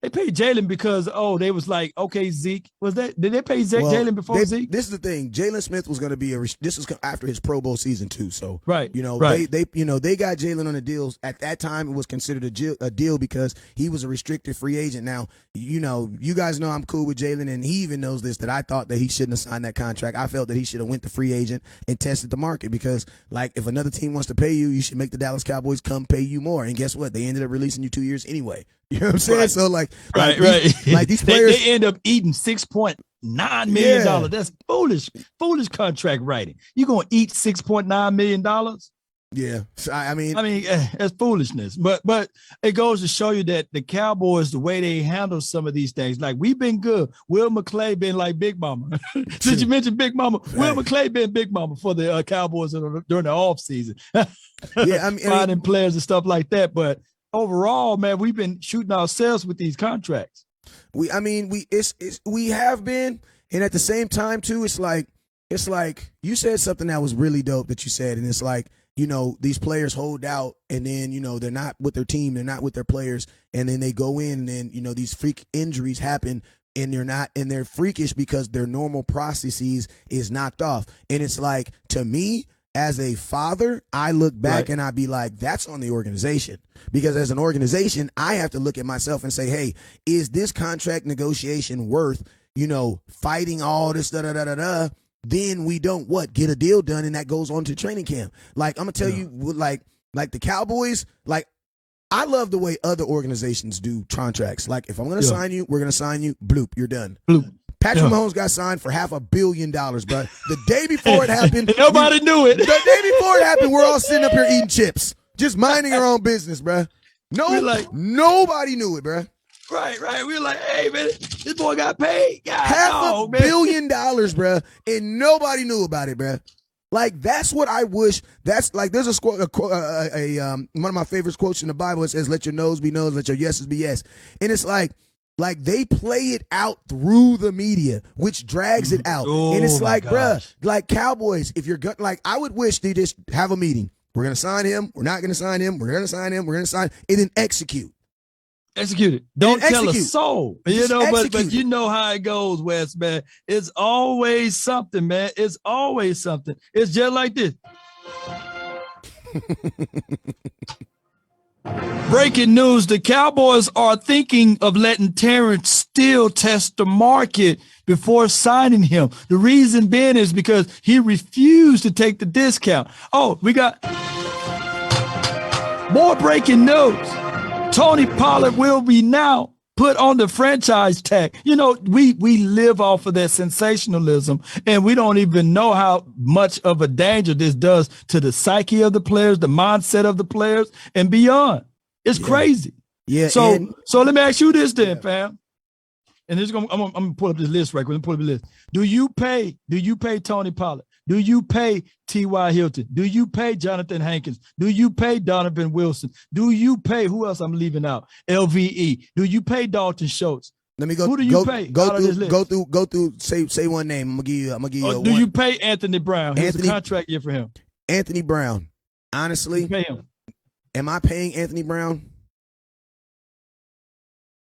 they paid Jalen because, they was like, okay, Zeke. Did they pay Jalen before Zeke? This is the thing. Jalen Smith was going to be this is after his Pro Bowl season too. So, right. they got Jalen on the deals. At that time, it was considered a deal because he was a restricted free agent. Now, you guys know I'm cool with Jalen, and he even knows this, that I thought that he shouldn't have signed that contract. I felt that he should have went to free agent and tested the market, because, like, if another team wants to pay you, you should make the Dallas Cowboys come pay you more. And guess what? They ended up releasing you 2 years anyway. You know what I'm saying? Right. So like these players, they end up eating $6.9 million. Yeah. That's foolish contract writing. You're gonna eat $6.9 million? Yeah. So, I mean, that's foolishness. But it goes to show you that the Cowboys, the way they handle some of these things, like, we've been good. Will McClay been like Big Mama. Since you mentioned Big Mama, right. Will McClay been Big Mama for the Cowboys during the off season. Yeah, finding players and stuff like that, but. Overall, man, we've been shooting ourselves with these contracts. We have been, and at the same time too, it's like, it's like you said something that was really dope that you said, and it's like, these players hold out, and then, they're not with their team, they're not with their players, and then they go in, and then, these freak injuries happen, and they're freakish because their normal processes is knocked off. And it's like, to me, as a father, I look back and I be like, that's on the organization. Because as an organization, I have to look at myself and say, hey, is this contract negotiation worth, fighting all this da-da-da-da-da? Then we don't get a deal done, and that goes on to training camp. Like, I'm gonna tell you, like the Cowboys, like, I love the way other organizations do contracts. Like, if I'm gonna sign you, we're gonna sign you. Bloop, you're done. Bloop. Patrick Mahomes got signed for $500 million, bro. The day before it happened, nobody knew it. The day before it happened, we're all sitting up here eating chips, just minding our own business, bro. Nobody knew it, bro. Right. We were like, hey, man, this boy got paid. $500 million, bro, and nobody knew about it, bro. Like, that's what I wish. That's like, there's one of my favorite quotes in the Bible. It says, "Let your no's be no's, let your yeses be yes." And it's like they play it out through the media, which drags it out. And it's like, bruh, like Cowboys, if you're like, I would wish they just have a meeting. We're gonna sign him. We're not gonna sign him. We're gonna sign him. We're gonna sign, and then execute. Execute it. Don't tell a soul. But you know how it goes, Wes, man. It's always something, man. It's always something. It's just like this. Breaking news, the Cowboys are thinking of letting Terrence Steele test the market before signing him. The reason being is because he refused to take the discount. Oh, we got more breaking news. Tony Pollard will be now put on the franchise tag. We live off of that sensationalism, and we don't even know how much of a danger this does to the psyche of the players, the mindset of the players, and beyond. It's crazy. Yeah. So let me ask you this then, fam. And I'm gonna pull up this list right quick. Let me pull up the list. Do you pay Tony Pollard? Do you pay T.Y. Hilton? Do you pay Jonathan Hankins? Do you pay Donovan Wilson? Do you pay, who else I'm leaving out? LVE. Do you pay Dalton Schultz? Let me go. Who do you pay? Go through. Say one name. I'm gonna give you. Do you pay Anthony Brown? Here's a contract year for him. Anthony Brown. Honestly, you pay him. Am I paying Anthony Brown?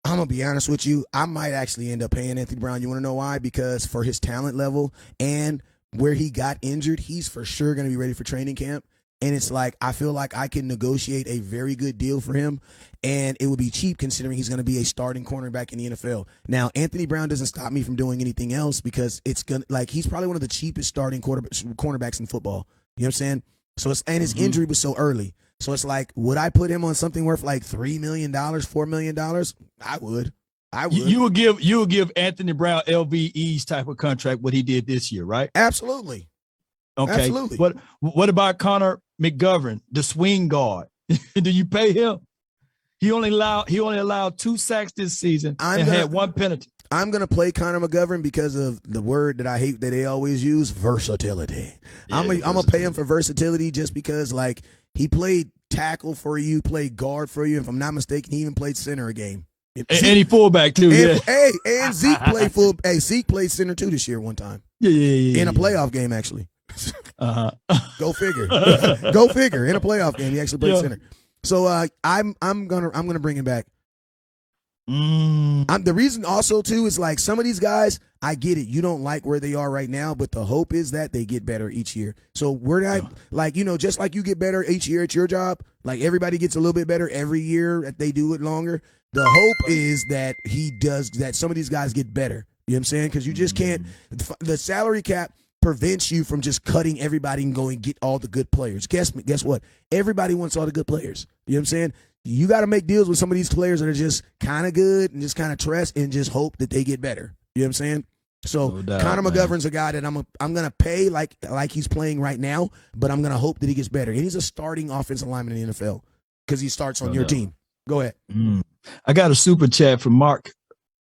I'm going to be honest with you. I might actually end up paying Anthony Brown. You want to know why? Because for his talent level and where he got injured, he's for sure going to be ready for training camp. And it's like, I feel like I can negotiate a very good deal for him, and it would be cheap considering he's going to be a starting cornerback in the NFL. Now, Anthony Brown doesn't stop me from doing anything else because he's probably one of the cheapest starting cornerbacks in football. You know what I'm saying? So his injury was so early. So it's like, would I put him on something worth like $3 million, $4 million? I would. You would give Anthony Brown LVE's type of contract what he did this year, right? Absolutely. Okay. Absolutely. But what about Connor McGovern, the swing guard? Do you pay him? He only allowed 2 sacks this season had 1 penalty. I'm going to play Connor McGovern because of the word that I hate that they always use, versatility. Yeah, I'm going to pay him for versatility just because, like, he played tackle for you, played guard for you. If I'm not mistaken, he even played center a game. And he fullback too. And Zeke played Zeke played center too this year one time. Yeah. In a playoff game, actually. Go figure. In a playoff game, he actually played center. So I'm gonna bring him back. The reason also too is like some of these guys, I get it. You don't like where they are right now, but the hope is that they get better each year. So we're not like, just like you get better each year at your job, like everybody gets a little bit better every year that they do it longer. The hope is that that some of these guys get better. You know what I'm saying? Because you just can't. The salary cap prevents you from just cutting everybody and going get all the good players. Guess what? Everybody wants all the good players. You know what I'm saying? You got to make deals with some of these players that are just kind of good and just kind of trust and just hope that they get better. You know what I'm saying? So Connor McGovern's a guy that I'm gonna pay like he's playing right now, but I'm gonna hope that he gets better. And he's a starting offensive lineman in the NFL because he starts on your team. Go ahead. I got a super chat from Mark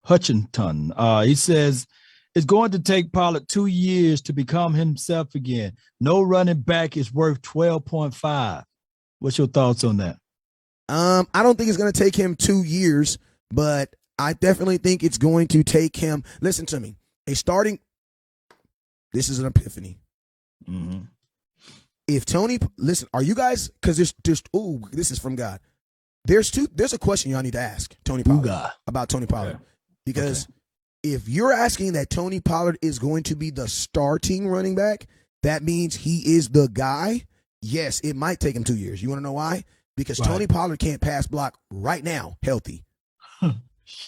Hutchinson. He says it's going to take Pollard 2 years to become himself again. No running back is worth 12.5. What's your thoughts on that? I don't think it's going to take him 2 years, but I definitely think it's going to take him. Listen to me. This is an epiphany. Mm-hmm. If Tony, listen, are you guys, because this is from God. There's a question y'all need to ask Tony Pollard about Tony Pollard. Okay. Because if you're asking that Tony Pollard is going to be the starting running back, that means he is the guy. Yes, it might take him 2 years. You want to know why? Because Tony Pollard can't pass block right now, healthy.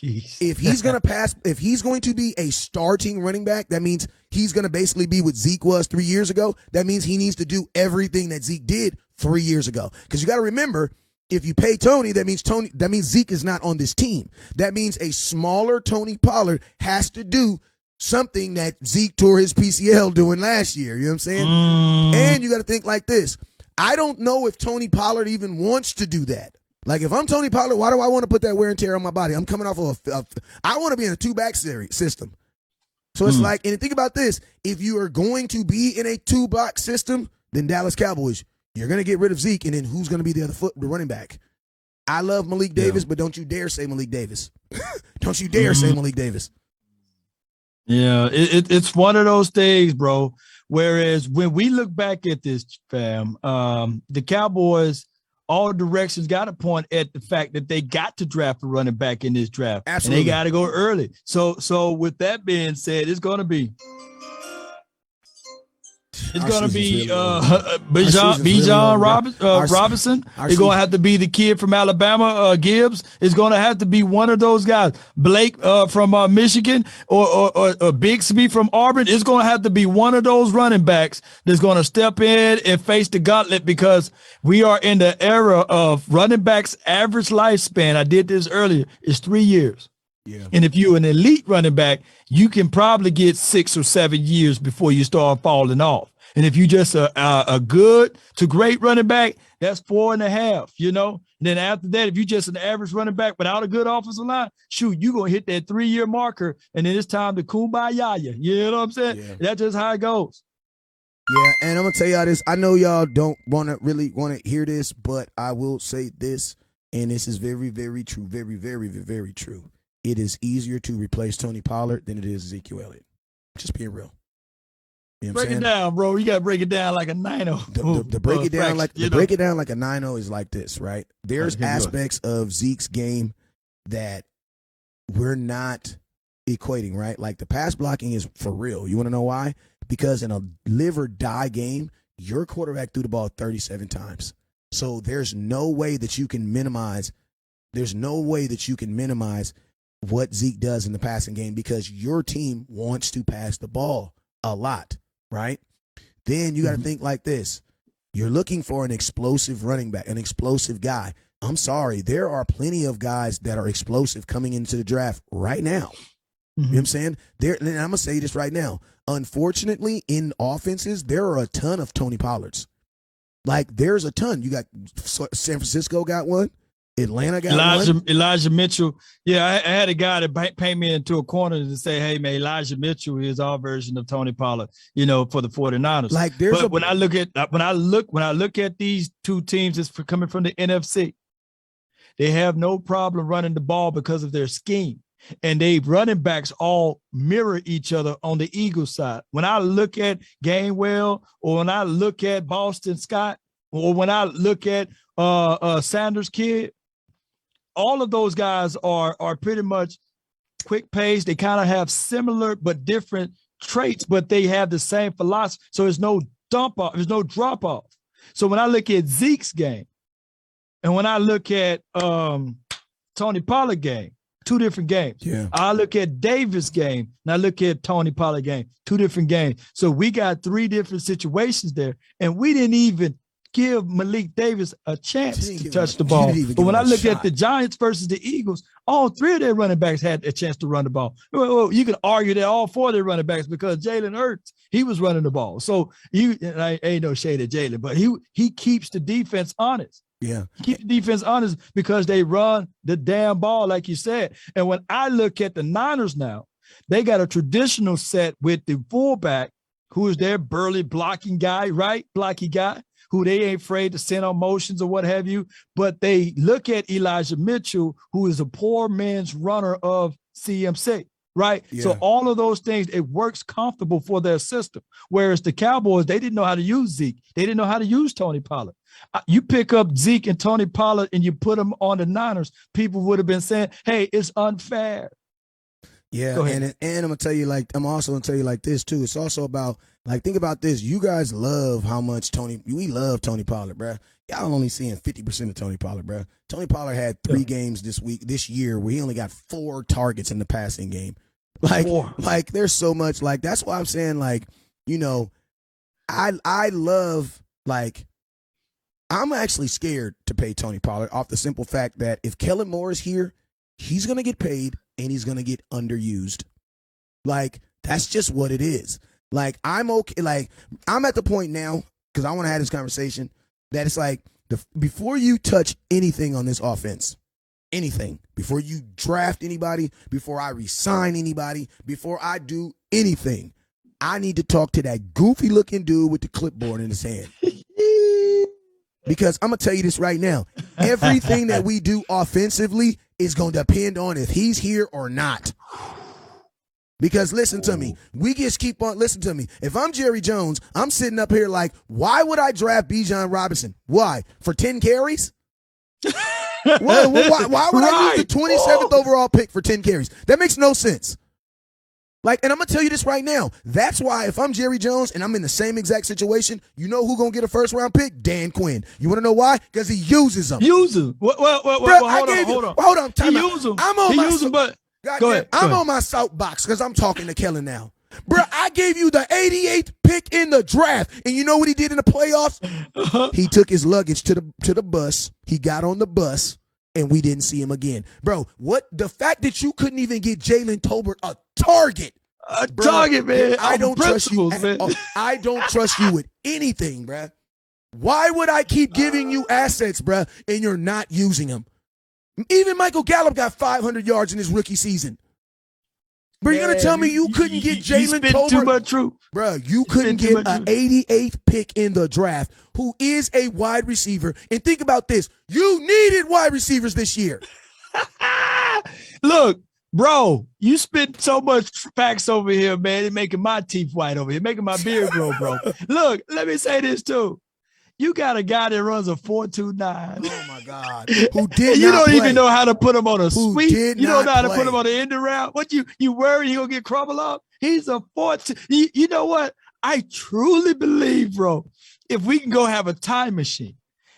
If he's going to be a starting running back, that means he's going to basically be what Zeke was 3 years ago. That means he needs to do everything that Zeke did 3 years ago. Because you got to remember, if you pay Tony, that means Zeke is not on this team. That means a smaller Tony Pollard has to do something that Zeke tore his PCL doing last year. You know what I'm saying? And you got to think like this. I don't know if Tony Pollard even wants to do that. Like, if I'm Tony Pollard, why do I want to put that wear and tear on my body? I'm coming off of I want to be in a two-back system. So it's like, and think about this. If you are going to be in a two-back system, then Dallas Cowboys, you're going to get rid of Zeke, and then who's going to be the running back? I love Malik Davis, but don't you dare say Malik Davis. Don't you dare say Malik Davis. Yeah, it's one of those things, bro. Whereas when we look back at this, fam, the Cowboys, all directions got to point at the fact that they got to draft a running back in this draft. Absolutely. And they got to go early. So with that being said, it's going to be Bijan Robinson. It's going to have to be the kid from Alabama, Gibbs. It's going to have to be one of those guys. Blake from Michigan or Bixby from Auburn. It's going to have to be one of those running backs that's going to step in and face the gauntlet, because we are in the era of running backs' average lifespan. I did this earlier. It's 3 years. Yeah. And if you're an elite running back, you can probably get 6 or 7 years before you start falling off. And if you just a good to great running back, that's 4.5, you know. And then after that, if you just an average running back without a good offensive line, shoot, you're going to hit that 3-year marker, and then it's time to kumbaya. You know what I'm saying? Yeah. That's just how it goes. Yeah, and I'm going to tell y'all this. I know y'all don't really want to hear this, but I will say this, and this is very, very true, very, very, very true. It is easier to replace Tony Pollard than it is Ezekiel Elliott. Just being real. You know break it down, bro. You got to break it down like a 9-0. The break it down like a 9-0 is like this, right? There's aspects of Zeke's game that we're not equating, right? Like, the pass blocking is for real. You want to know why? Because in a live or die game, your quarterback threw the ball 37 times. So there's no way that you can minimize. There's no way that you can minimize what Zeke does in the passing game, because your team wants to pass the ball a lot, right? Then you got to think like this. You're looking for an explosive running back, an explosive guy. I'm sorry. There are plenty of guys that are explosive coming into the draft right now. You know what I'm saying? And I'm going to say this right now. Unfortunately, in offenses, there are a ton of Tony Pollards. Like, there's a ton. You got San Francisco got one. Atlanta got Elijah Mitchell. Yeah, I had a guy that paint me into a corner to say, hey, man, Elijah Mitchell is our version of Tony Pollard, you know, for the 49ers. Like, when I look at these two teams that's coming from the NFC, they have no problem running the ball because of their scheme. And they running backs all mirror each other on the Eagles side. When I look at Gainwell, or when I look at Boston Scott, or when I look at Sanders Kid, all of those guys are pretty much quick pace. They kind of have similar but different traits, but they have the same philosophy. So there's no dump off, there's no drop off. So when I look at Zeke's game, and when I look at Tony Pollard game, two different games. Yeah. I look at Davis' game, and I look at Tony Pollard game, two different games. So we got 3 different situations there, and we didn't even give Malik Davis a chance to touch the ball. But when I look at the Giants versus the Eagles, all 3 of their running backs had a chance to run the ball. Well, you can argue that all 4 of their running backs, because Jalen Hurts, he was running the ball. So I ain't no shade at Jalen, but he keeps the defense honest. Yeah. Keep the defense honest because they run the damn ball, like you said. And when I look at the Niners now, they got a traditional set with the fullback, who is their burly blocking guy, right? Blocky guy, who they ain't afraid to send on motions or what have you. But they look at Elijah Mitchell, who is a poor man's runner of CMC. right? Yeah. So all of those things, it works comfortable for their system. Whereas the Cowboys, they didn't know how to use Zeke. They didn't know how to use Tony Pollard. You pick up Zeke and Tony Pollard and you put them on the Niners, people would have been saying, hey, it's unfair. Yeah, and I'm gonna tell you I'm also gonna tell you like this too. It's also about think about this. You guys love how much we love Tony Pollard, bruh. Y'all only seeing 50% of Tony Pollard, bruh. Tony Pollard had 3 games this year where he only got 4 targets in the passing game. There's so much that's why I'm saying I love I'm actually scared to pay Tony Pollard off the simple fact that if Kellen Moore is here, he's gonna get paid and he's going to get underused. That's just what it is. I'm okay. I'm at the point now, because I want to have this conversation, that it's before you touch anything on this offense, anything, before you draft anybody, before I resign anybody, before I do anything, I need to talk to that goofy looking dude with the clipboard in his hand. Because I'm going to tell you this right now. Everything that we do offensively is going to depend on if he's here or not. Because listen to me. We just keep on, listen to me. If I'm Jerry Jones, I'm sitting up here why would I draft Bijan Robinson? Why? For 10 carries? why would I use the 27th overall pick for 10 carries? That makes no sense. And I'm going to tell you this right now. That's why if I'm Jerry Jones and I'm in the same exact situation, you know who's going to get a first-round pick? Dan Quinn. You want to know why? Because he uses them. Use them. Well, hold on. Hold on. He use them. I'm on my soapbox because I'm talking to Kellen now. Bro, I gave you the 88th pick in the draft, and you know what he did in the playoffs? He took his luggage to the bus. He got on the bus, and we didn't see him again. Bro, the fact that you couldn't even get Jalen Tolbert a target. Target, man. I don't trust you. I don't trust you with anything, bro. Why would I keep giving you assets, bro, and you're not using them? Even Michael Gallup got 500 yards in his rookie season. Bro, you're going to tell me you couldn't get Jalen Tolbert? Too much truth. Bro, you couldn't get an 88th pick in the draft who is a wide receiver. And think about this. You needed wide receivers this year. Look, bro, you spit so much facts over here, man. It's making my teeth white over here, making my beard grow, bro. Look, let me say this too. You got a guy that runs a 4.29. Oh my God! Who did you not don't play. even know how to put him on a sweep. You don't know how to play. put him on the end route. What you worried he gonna get crumbled up? He's a 14. You know what? I truly believe, bro. If we can go have a time machine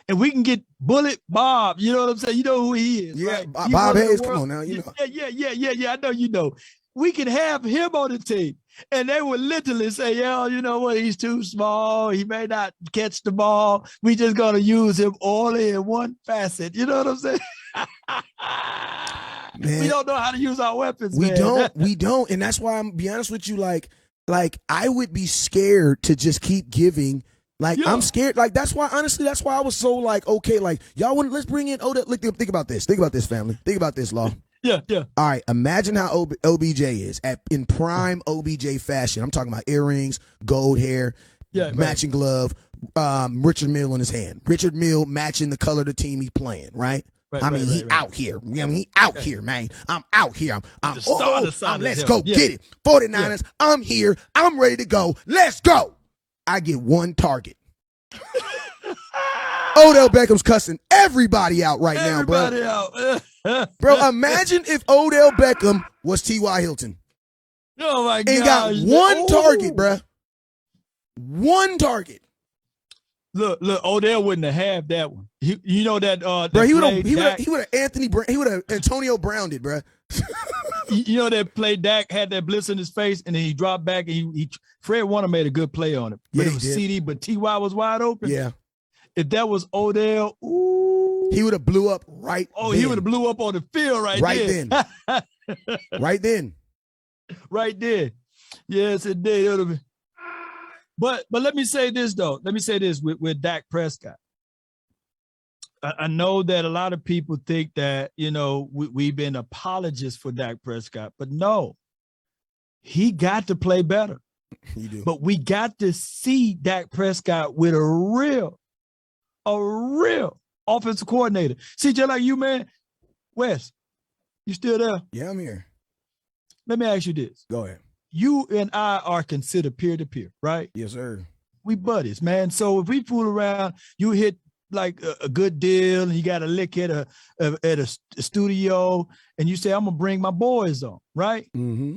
and we can get Bullet Bob, you know what I'm saying? You know who he is, yeah, right? Bob Hayes. Come on now, you know. Yeah. I know you know. We can have him on the team. And they would literally say, yeah, you know what? He's too small. He may not catch the ball. We just going to use him only in one facet. You know what I'm saying? Man, we don't know how to use our weapons, We don't. And that's why I'm be honest with you, I would be scared to just keep giving. I'm scared. That's why, honestly, that's why I was so okay, y'all want let's bring in Odell. Think about this. Think about this, family. Think about this, Law. Yeah. All right, imagine how OBJ is in prime OBJ fashion. I'm talking about earrings, gold hair, matching glove, Richard Mill in his hand. Richard Mill matching the color of the team he's playing, right? He out here. He out here, man. I'm out here. Let's go get it. 49ers, I'm here. I'm ready to go. Let's go. I get one target. Odell Beckham's cussing everybody out right now, bro. Bro, imagine if Odell Beckham was T.Y. Hilton. Oh, my God. And got one target, bro. One target. Look, Odell wouldn't have had that one. You know that bro, he would have Antonio Browned it, bro. You know that play Dak had that blitz in his face and then he dropped back and Fred Warner made a good play on it. But it was CD, but T.Y. was wide open. Yeah. If that was Odell, he would have blew up right then. He would have blew up on the field right then. Right then. Right there. Yes, it did. It would have been. But let me say this, though. Let me say this with Dak Prescott. I know that a lot of people think that, we've been apologists for Dak Prescott, but no. He got to play better. You do. But we got to see Dak Prescott with a real offensive coordinator. See, just like you, man. Wes, you still there? Yeah, I'm here. let me ask you this. Go ahead. You and I are considered peer-to-peer, right? Yes, sir. We buddies, man. So if we fool around, you hit like a good deal and you got a lick at a studio and you say, I'm going to bring my boys on, right? Mm-hmm.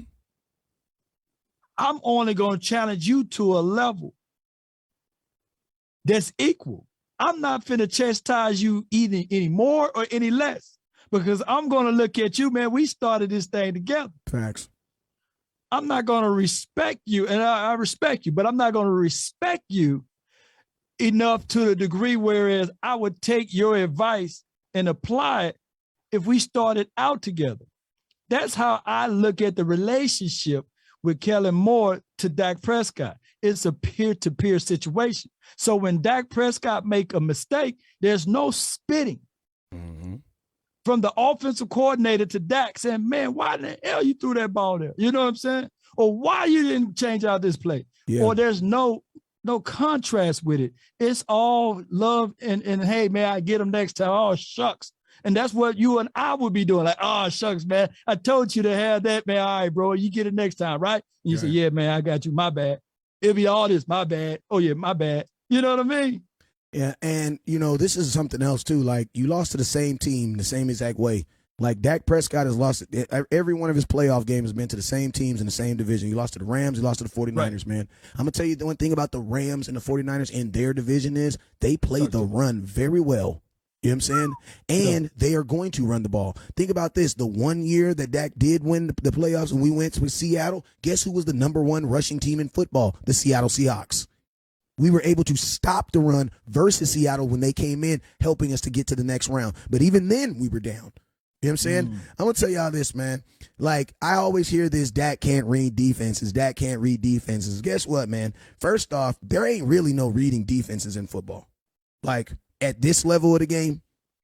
I'm only going to challenge you to a level that's equal. I'm not finna chastise you either any more or any less because I'm going to look at you, man. We started this thing together. Facts. I'm not going to respect you, and I respect you, but I'm not going to respect you enough to the degree whereas I would take your advice and apply it if we started out together. That's how I look at the relationship with Kellen Moore to Dak Prescott. It's a peer-to-peer situation. So when Dak Prescott make a mistake, there's no spitting. Mm-hmm. From the offensive coordinator to Dak saying, man, why in the hell you threw that ball there? You know what I'm saying? Or why you didn't change out this play? Yeah. Or there's no contrast with it. It's all love and hey, man, I get him next time. Oh, shucks. And that's what you and I would be doing. Like, oh, shucks, man. I told you to have that, man. All right, bro, you get it next time, right? And you say, yeah, man, I got you. My bad. It'll be all this, my bad. Oh, yeah, my bad. You know what I mean? Yeah, and, this is something else, too. Like, you lost to the same team the same exact way. Like, Dak Prescott has lost – every one of his playoff games has been to the same teams in the same division. He lost to the Rams. He lost to the 49ers, right. Man. I'm going to tell you the one thing about the Rams and the 49ers in their division is they play the run very well. You know what I'm saying? And they are going to run the ball. Think about this. The 1 year that Dak did win the playoffs and we went with Seattle, guess who was the number one rushing team in football? The Seattle Seahawks. We were able to stop the run versus Seattle when they came in, helping us to get to the next round. But even then, we were down. You know what I'm saying? I'm going to tell y'all this, man. Like, I always hear this, Dak can't read defenses. Dak can't read defenses. Guess what, man? First off, there ain't really no reading defenses in football. Like, at this level of the game,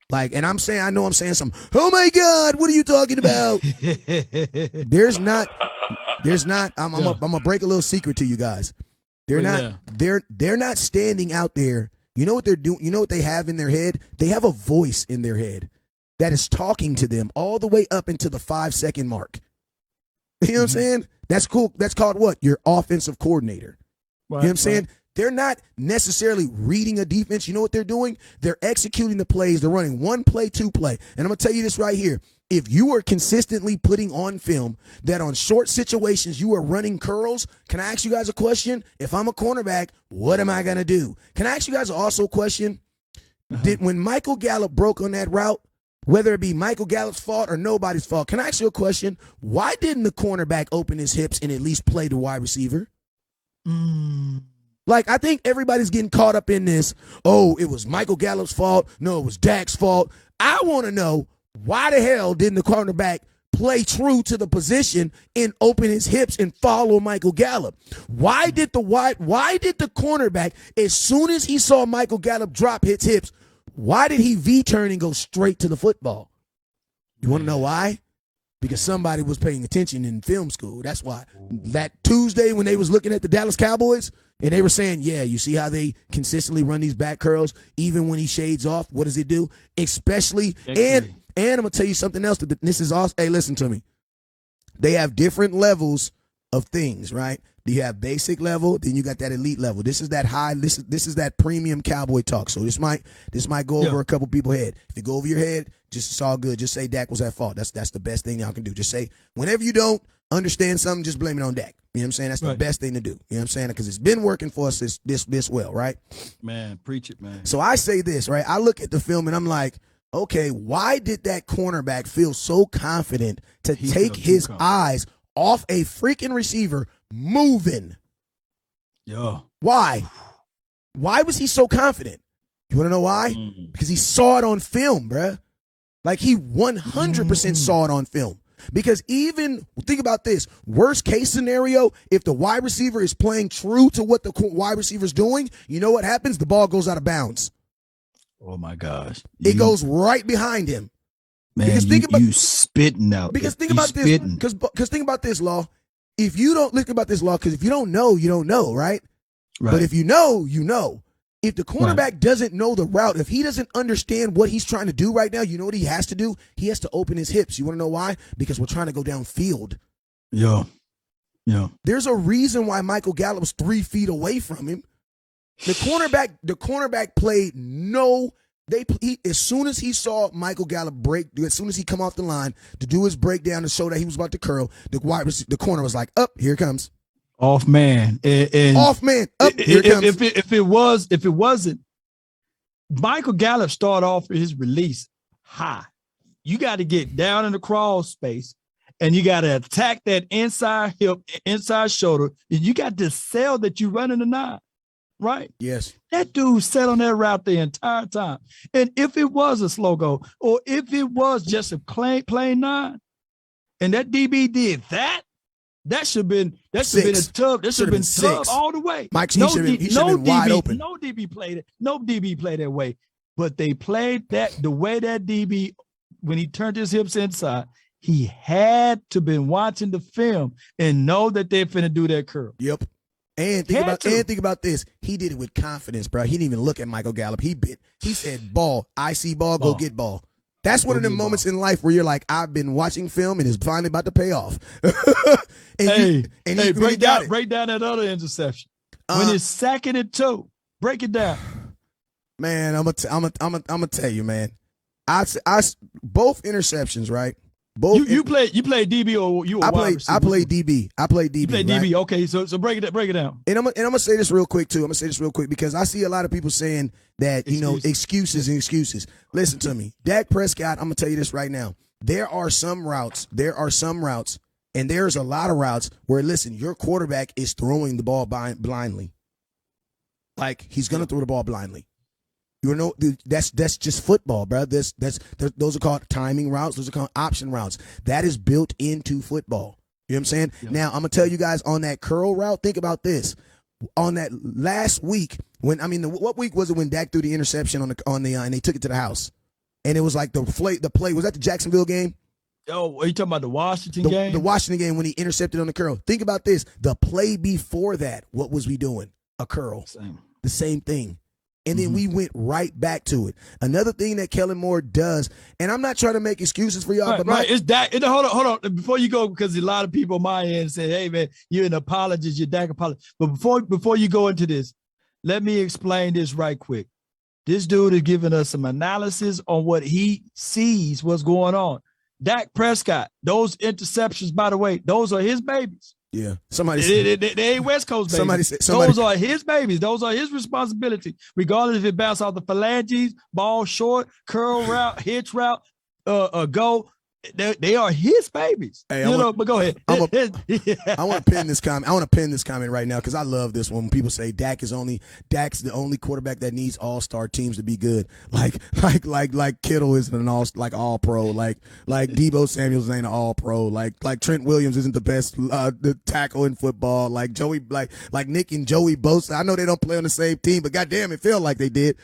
like, and I know I'm saying something. Oh my God, what are you talking about? There's not, I'm gonna break a little secret to you guys. They're not standing out there. You know what they're doing? You know what they have in their head? They have a voice in their head that is talking to them all the way up into the 5-second mark. You know what I'm saying? That's cool. That's called what? Your offensive coordinator. Right, you know what I'm saying? They're not necessarily reading a defense. You know what they're doing? They're executing the plays. They're running one play, two play. And I'm going to tell you this right here. If you are consistently putting on film that on short situations you are running curls, can I ask you guys a question? If I'm a cornerback, what am I going to do? Can I ask you guys also a question? When Michael Gallup broke on that route, whether it be Michael Gallup's fault or nobody's fault, can I ask you a question? Why didn't the cornerback open his hips and at least play the wide receiver? Like, I think everybody's getting caught up in this, oh, it was Michael Gallup's fault. No, it was Dak's fault. I want to know, why the hell didn't the cornerback play true to the position and open his hips and follow Michael Gallup? Why did the cornerback, as soon as he saw Michael Gallup drop his hips, why did he V-turn and go straight to the football? You want to know why? Because somebody was paying attention in film school. That's why. That Tuesday when they was looking at the Dallas Cowboys and they were saying, yeah, you see how they consistently run these back curls even when he shades off? What does it do? Especially, and I'm going to tell you something else. This is awesome. Hey, listen to me. They have different levels of things, right? You have basic level, then you got that elite level. This is that high. This is that premium cowboy talk. So this might go over a couple people's head. If it go over your head, just it's all good. Just say Dak was at fault. That's the best thing y'all can do. Just say whenever you don't understand something, just blame it on Dak. You know what I'm saying? That's the best thing to do. You know what I'm saying? Because it's been working for us this well, right? Man, preach it, man. So I say this, right? I look at the film and I'm like, okay, why did that cornerback feel so confident to take his eyes off a freaking receiver moving? Yeah. Why? Why was he so confident? You want to know why? Because he saw it on film, bruh. Like, he 100% saw it on film. Because even, think about this, worst case scenario, if the wide receiver is playing true to what the wide receiver's doing, you know what happens? The ball goes out of bounds. Oh, my gosh. It goes right behind him. Man, because you spitting out. Because think about this. Because think about this, Law. If you don't, look about this, Law, because if you don't know, you don't know, right? But if you know, you know. If the cornerback doesn't know the route, if he doesn't understand what he's trying to do right now, you know what he has to do? He has to open his hips. You want to know why? Because we're trying to go downfield. Yeah. Yeah. There's a reason why Michael Gallup's 3 feet away from him. The cornerback played as soon as he saw Michael Gallup break, as soon as he come off the line to do his breakdown to show that he was about to curl, the corner was like, up, here it comes. Off man. And off man. Up, here it comes. If it wasn't, Michael Gallup started off his release high. You got to get down in the crawl space and you got to attack that inside hip, inside shoulder. And you got to sell that you running the 9. Right? Yes. That dude sat on that route the entire time. And if it was a slow go, or if it was just a plain 9, and that DB did that should have been a tub. That should have been tub all the way. Mike, he should have been wide open. No DB played it. No DB played that way. But they played that the way that DB, when he turned his hips inside, he had to been watching the film and know that they're finna do that curl. Yep. And think about this. He did it with confidence, bro. He didn't even look at Michael Gallup. He said, ball. I see ball, go get ball. That's one of the moments in life where you're like, I've been watching film and it's finally about to pay off. Break down that other interception. When it's 2nd and 2, break it down. Man, I'm gonna tell you, man. I both interceptions, right? Both you play DB or you? I play DB. You play DB. Okay, so break it down. And I'm gonna say this real quick too. Because I see a lot of people saying that excuses and excuses. Listen to me, Dak Prescott. I'm gonna tell you this right now. There are some routes, and there's a lot of routes where your quarterback is throwing the ball blindly. Like he's gonna throw the ball blindly. That's just football, bro. Those are called timing routes. Those are called option routes. That is built into football. You know what I'm saying? Yep. Now I'm gonna tell you guys on that curl route. Think about this. On that last week, what week was it when Dak threw the interception and they took it to the house, and it was like the play was that the Jacksonville game? Oh, are you talking about the Washington game? The Washington game when he intercepted on the curl. Think about this. The play before that, what was we doing? A curl. The same thing. And then we went right back to it. Another thing that Kellen Moore does, and I'm not trying to make excuses for y'all, it's Dak. Hold on, before you go, because a lot of people on my end say, "Hey man, you're an apologist, you're Dak apologist." But before you go into this, let me explain this right quick. This dude is giving us some analysis on what he sees, what's going on. Dak Prescott, those interceptions, by the way, those are his babies. Yeah, somebody said they ain't West Coast babies. Those are his babies. Those are his responsibility, regardless if it bounces off the phalanges, ball short, curl route, hitch route, go. They are his babies. Hey, but go ahead. I want to pin this comment. I want to pin this comment right now because I love this one. When people say Dak's the only quarterback that needs all-star teams to be good. Like Kittle isn't an all pro. Like Deebo Samuels ain't an all-pro. Like Trent Williams isn't the best the tackle in football. Like Joey, like Nick and Joey Bosa. I know they don't play on the same team, but goddamn, it felt like they did.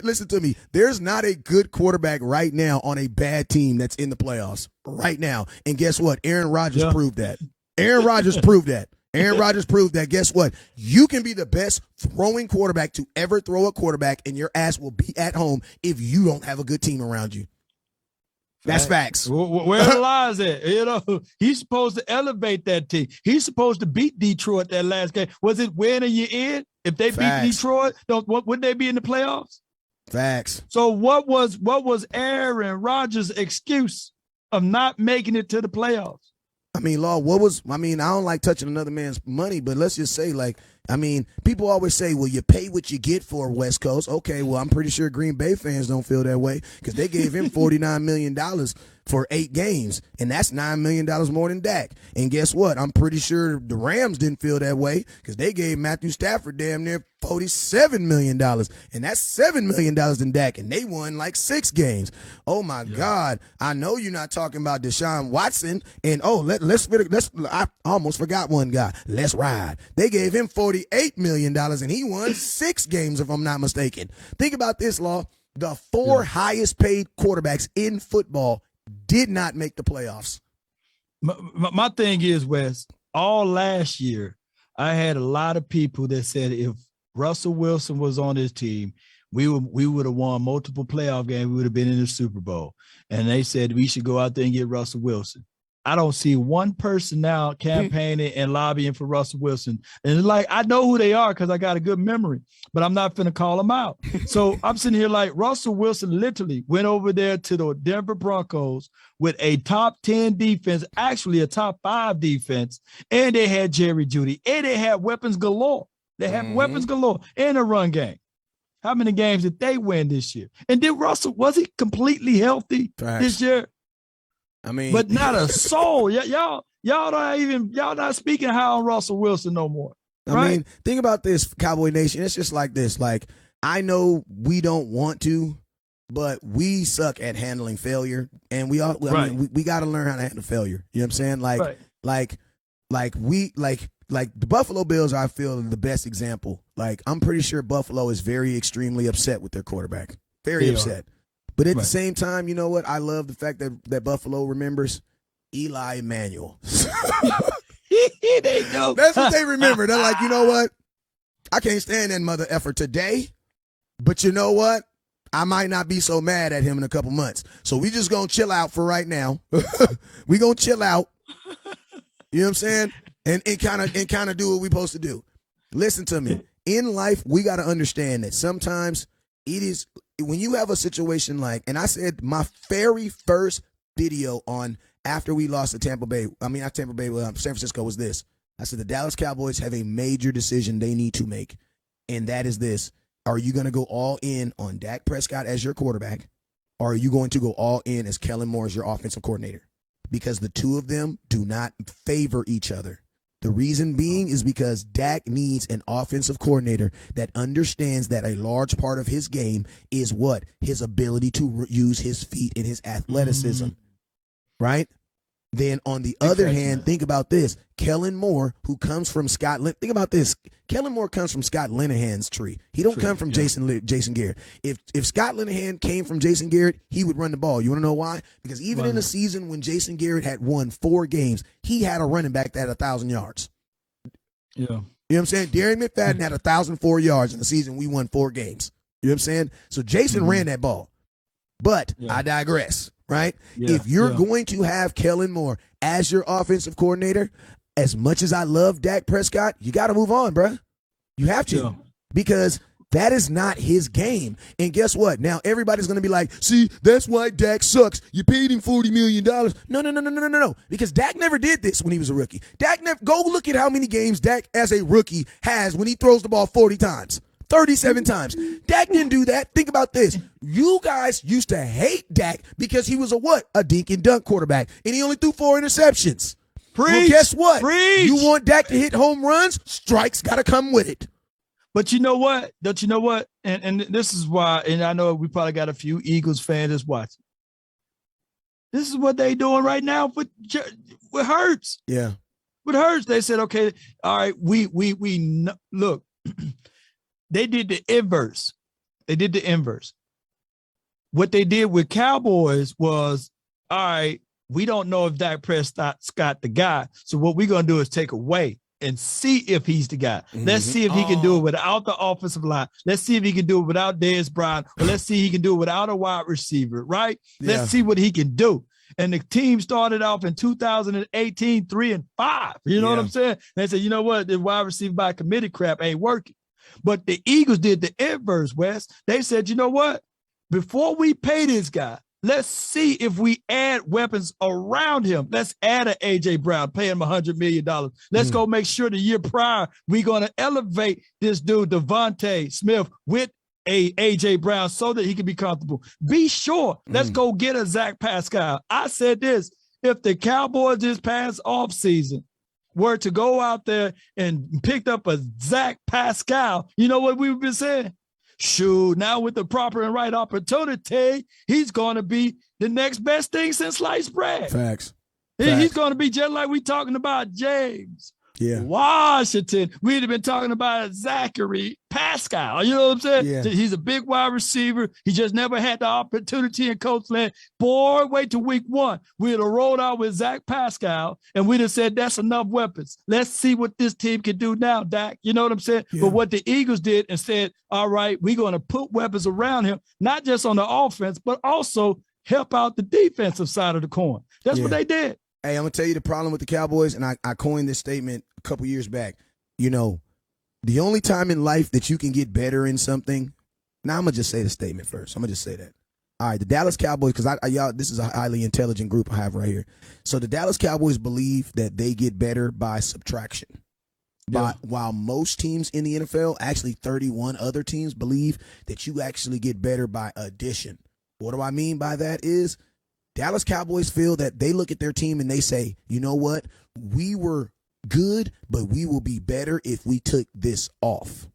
Listen to me. There's not a good quarterback right now on a bad team that's in the playoffs right now. And guess what? Aaron Rodgers proved that. Aaron Rodgers proved that. Guess what? You can be the best throwing quarterback to ever throw a quarterback, and your ass will be at home if you don't have a good team around you. That's facts. Where the lies at? He's supposed to elevate that team. He's supposed to beat Detroit that last game. Was it win or you in? If they beat Detroit, wouldn't they be in the playoffs? Facts. So what was Aaron Rodgers' excuse of not making it to the playoffs? I don't like touching another man's money, but let's just say, people always say, well, you pay what you get for West Coast. Okay, well, I'm pretty sure Green Bay fans don't feel that way because they gave him $49 million for 8 games, and that's $9 million more than Dak. And guess what? I'm pretty sure the Rams didn't feel that way because they gave Matthew Stafford damn near $47 million, and that's $7 million in Dak, and they won like 6 games. Oh my God! I know you're not talking about Deshaun Watson, and I almost forgot one guy. Let's ride. They gave him $48 million, and he won 6 games, if I'm not mistaken. Think about this, Law. The 4 highest paid quarterbacks in football did not make the playoffs. My thing is, Wes, all last year, I had a lot of people that said if Russell Wilson was on his team, we would have won multiple playoff games. We would have been in the Super Bowl. And they said we should go out there and get Russell Wilson. I don't see one person now campaigning and lobbying for Russell Wilson. And it's like, I know who they are because I got a good memory, but I'm not finna call them out. So I'm sitting here like Russell Wilson literally went over there to the Denver Broncos with a top 10 defense, actually a top 5 defense, and they had Jerry Jeudy, and they had weapons galore. They had weapons galore in a run game. How many games did they win this year? And did Russell, was he completely healthy this year? I mean, but not a soul. Y'all not speaking high on Russell Wilson no more. Right? I mean, think about this, Cowboy Nation. It's just like this. Like, I know we don't want to, but we suck at handling failure, and we all. I mean, we got to learn how to handle failure. You know what I'm saying? Like the Buffalo Bills, I feel, are the best example. Like, I'm pretty sure Buffalo is very extremely upset with their quarterback. Very upset. But at the same time, you know what? I love the fact that Buffalo remembers Eli Emanuel. They know. That's what they remember. They're like, you know what? I can't stand that mother effer today, but you know what? I might not be so mad at him in a couple months. So we just going to chill out for right now. We going to chill out. You know what I'm saying? And kind of do what we supposed to do. Listen to me. In life, we got to understand that sometimes it is when you have a situation like, and I said my very first video on after we lost to San Francisco was this. I said the Dallas Cowboys have a major decision they need to make, and that is this. Are you going to go all in on Dak Prescott as your quarterback, or are you going to go all in as Kellen Moore as your offensive coordinator? Because the two of them do not favor each other. The reason being is because Dak needs an offensive coordinator that understands that a large part of his game is what? His ability to use his feet and his athleticism, right? Then on the other hand, think about this. Kellen Moore, who comes from think about this. Kellen Moore comes from Scott Linehan's tree. He don't come from Jason Garrett. If Scott Linehan came from Jason Garrett, he would run the ball. You want to know why? Because even in a season when Jason Garrett had won 4 games, he had a running back that had 1,000 yards. Yeah. You know what I'm saying? Darren McFadden had 1,004 yards in the season we won 4 games. You know what I'm saying? So Jason ran that ball. But I digress, right? If you're going to have Kellen Moore as your offensive coordinator, as much as I love Dak Prescott, you got to move on, bro. You have to. Because that is not his game. And guess what? Now everybody's going to be like, see, that's why Dak sucks. You paid him $40 million. No. Because Dak never did this when he was a rookie. Go look at how many games Dak as a rookie has when he throws the ball 40 times. 37 times. Dak didn't do that. Think about this. You guys used to hate Dak because he was a dink and dunk quarterback, and he only threw 4 interceptions. Well, guess what? You want Dak to hit home runs? Strikes got to come with it. But you know what? Don't you know what? And this is why, and I know we probably got a few Eagles fans that's watching. This is what they doing right now with Hurts. Yeah. With Hurts, they said, okay, all right, we look. They did the inverse. What they did with Cowboys was, all right, we don't know if Dak Prescott's the guy. So what we're going to do is take away and see if he's the guy. Let's see if he can do it without the offensive line. Let's see if he can do it without Dez Bryant. Or let's see if he can do it without a wide receiver, right? Yeah. Let's see what he can do. And the team started off in 2018, 3-5. You know what I'm saying? They said, you know what? The wide receiver by committee crap ain't working. But the Eagles did the inverse, Wes. They said, you know what? Before we pay this guy, let's see if we add weapons around him. Let's add an A.J. Brown, pay him $100 million. Let's go make sure the year prior we're going to elevate this dude, Devontae Smith, with a A.J. Brown so that he can be comfortable. Be sure. Let's go get a Zach Pascal. I said this, if the Cowboys this past offseason were to go out there and picked up a Zach Pascal, you know what we've been saying? Shoot, now with the proper and right opportunity, he's going to be the next best thing since sliced bread. Facts. He's going to be just like we talking about James Yeah. Washington, we'd have been talking about Zachary Pascal. You know what I'm saying? Yeah. He's a big wide receiver. He just never had the opportunity in coach land. Boy, wait till week 1. We'd have rolled out with Zach Pascal, and we'd have said, that's enough weapons. Let's see what this team can do now, Dak. You know what I'm saying? Yeah. But what the Eagles did and said, all right, we're going to put weapons around him, not just on the offense, but also help out the defensive side of the coin. That's what they did. Hey, I'm going to tell you the problem with the Cowboys, and I coined this statement a couple years back. You know, the only time in life that you can get better in something, now I'm going to just say the statement first. I'm going to just say that. All right, the Dallas Cowboys, because y'all, this is a highly intelligent group I have right here. So the Dallas Cowboys believe that they get better by subtraction. While most teams in the NFL, actually 31 other teams, believe that you actually get better by addition. What do I mean by that is Dallas Cowboys feel that they look at their team and they say, you know what? We were good, but we will be better if we took this off.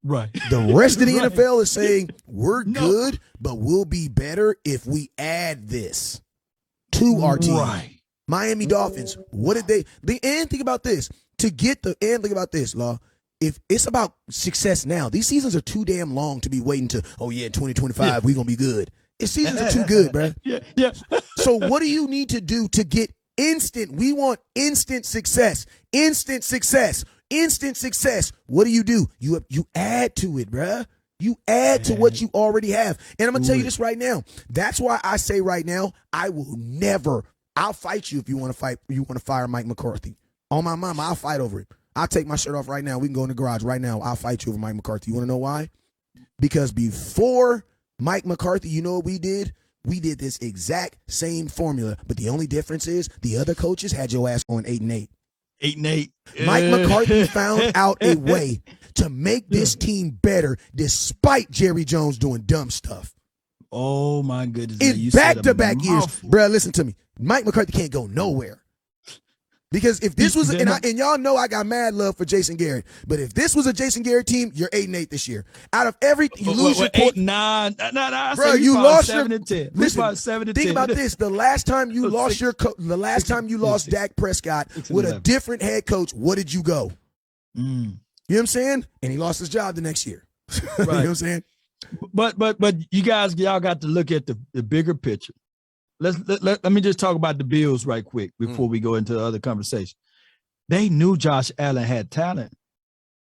Right. The rest of the NFL is saying we're good, but we'll be better if we add this to our team. Right. Miami Dolphins, what did they and think about this. Think about this, Law. If it's about success now, these seasons are too damn long to be waiting to, in 2025, we're going to be good. These seasons are too good, bro. Yeah. So what do you need to do to get instant? We want instant success. Instant success. Instant success. What do? You add to it, bruh. You add to what you already have. And I'm going to tell you this right now. That's why I say right now, I'll fight you if you want to fire Mike McCarthy. On my mama, I'll fight over it. I'll take my shirt off right now. We can go in the garage right now. I'll fight you over Mike McCarthy. You want to know why? Because before Mike McCarthy, you know what we did? We did this exact same formula, but the only difference is the other coaches had your ass on 8-8. 8-8. Mike McCarthy found out a way to make this team better despite Jerry Jones doing dumb stuff. Oh, my goodness. In back-to-back years. Bruh, listen to me. Mike McCarthy can't go nowhere. Because if this was, and y'all know I got mad love for Jason Garrett, but if this was a Jason Garrett team, you're 8-8 this year. Out of everything, you lose your 8-9. Bro, you lost 7-10. Listen, 7-10. think about this: the last time you lost lost Dak Prescott with a different head coach, what did you go? You know what I'm saying? And he lost his job the next year. Right. You know what I'm saying? But y'all got to look at the bigger picture. Let me just talk about the Bills right quick before we go into the other conversation. They knew Josh Allen had talent.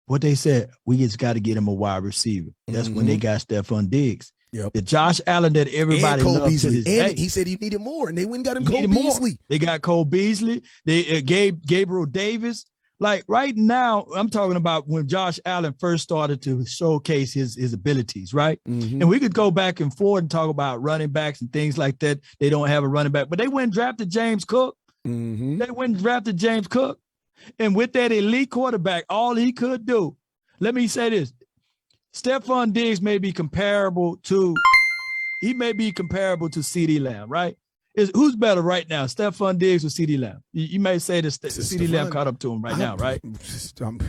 What they said, we just got to get him a wide receiver. That's when they got Stephon Diggs. Yep. The Josh Allen that everybody loves to this day. He said he needed more, and they went and got him Cole Beasley. They got Cole Beasley. They gave Gabriel Davis. Like right now, I'm talking about when Josh Allen first started to showcase his abilities, right? And we could go back and forth and talk about running backs and things like that. They don't have a running back, but they went and drafted James Cook. They went and drafted James Cook. And with that elite quarterback, all he could do, let me say this, Stephon Diggs may be comparable to CeeDee Lamb, right? Who's better right now, Stephon Diggs or CeeDee Lamb? You may say that CeeDee Lamb caught up to him right now, right? Come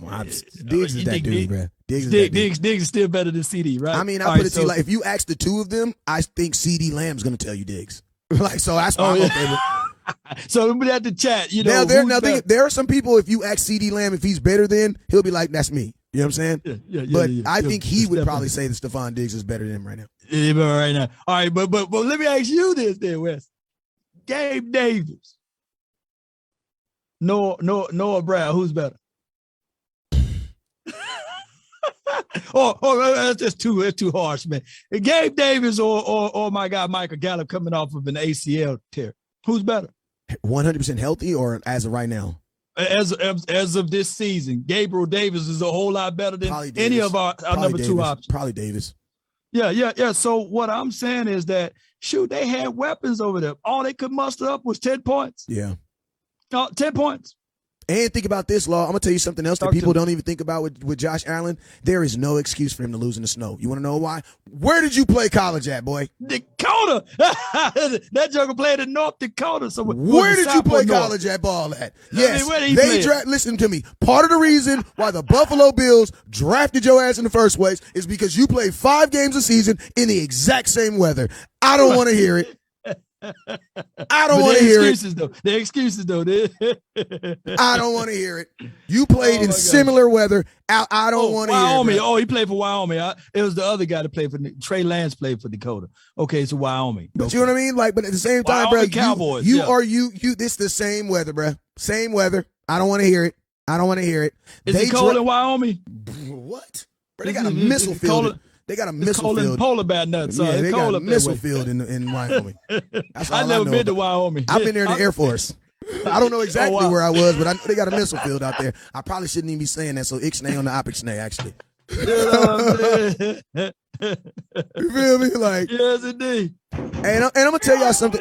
on. Diggs is that dude, bro. Diggs is still better than CeeDee, right? I mean, I put it to you like, if you ask the two of them, I think CeeDee Lamb's going to tell you Diggs. So that's why I'm okay with. So we have to chat. You know, there are some people, if you ask CeeDee Lamb if he's better than, he'll be like, that's me. You know what I'm saying? But I think he would probably say that Stephon Diggs is better than him right now. Right now. All right, but let me ask you this then, Wes. Gabe Davis. Noah Brown, who's better? That's too harsh, man. Gabe Davis or my guy Michael Gallup coming off of an ACL tear. Who's better? 100% healthy or as of right now? As of this season, Gabriel Davis is a whole lot better than any of our number two options. Probably Davis. Yeah. So what I'm saying is that, they had weapons over there. All they could muster up was 10 points. Yeah. 10 points. And think about this, Law. I'm going to tell you something else that people don't even think about with Josh Allen. There is no excuse for him to lose in the snow. You want to know why? Where did you play college at, boy? Dakota. That joker played in North Dakota. So where did you play college at ball at? Yes. Listen to me. Part of the reason why the Buffalo Bills drafted your ass in the first place is because you played 5 games a season in the exact same weather. I don't want to hear it. I don't want to hear it. The excuses, though. I don't want to hear it. You played in similar weather. I don't want to hear it. Wyoming. Oh, he played for Wyoming. It was the other guy that played for Trey Lance played for Dakota. Okay, so Wyoming. But you know what I mean? Like, but at the same time, Wyoming bro, Cowboys, this the same weather, bro. Same weather. I don't want to hear it. I don't want to hear it. Is it cold in Wyoming? What? Bro, they got a missile field. They got a missile field. Polar bear nuts. Yeah, they got a missile field in Wyoming. I've never been to Wyoming. I've been there in the Air Force. I don't know exactly where I was, but I know they got a missile field out there. I probably shouldn't even be saying that. So ixnay on the opixnay, actually. You feel me? Like, yes, indeed. And I'm gonna tell y'all something.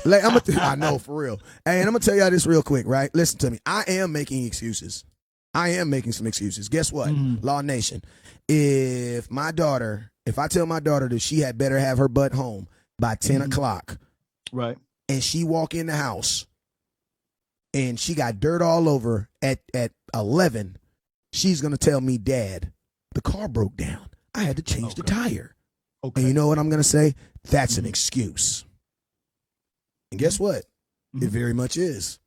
Like, I know for real. Hey, and I'm gonna tell y'all this real quick, right? Listen to me. I am making excuses. I am making some excuses. Guess what? Law Nation. If I tell my daughter that she had better have her butt home by 10 o'clock, right, and she walk in the house and she got dirt all over at 11, she's gonna tell me, Dad, the car broke down. I had to change the tire. Okay. And you know what I'm gonna say? That's an excuse. And guess what? It very much is.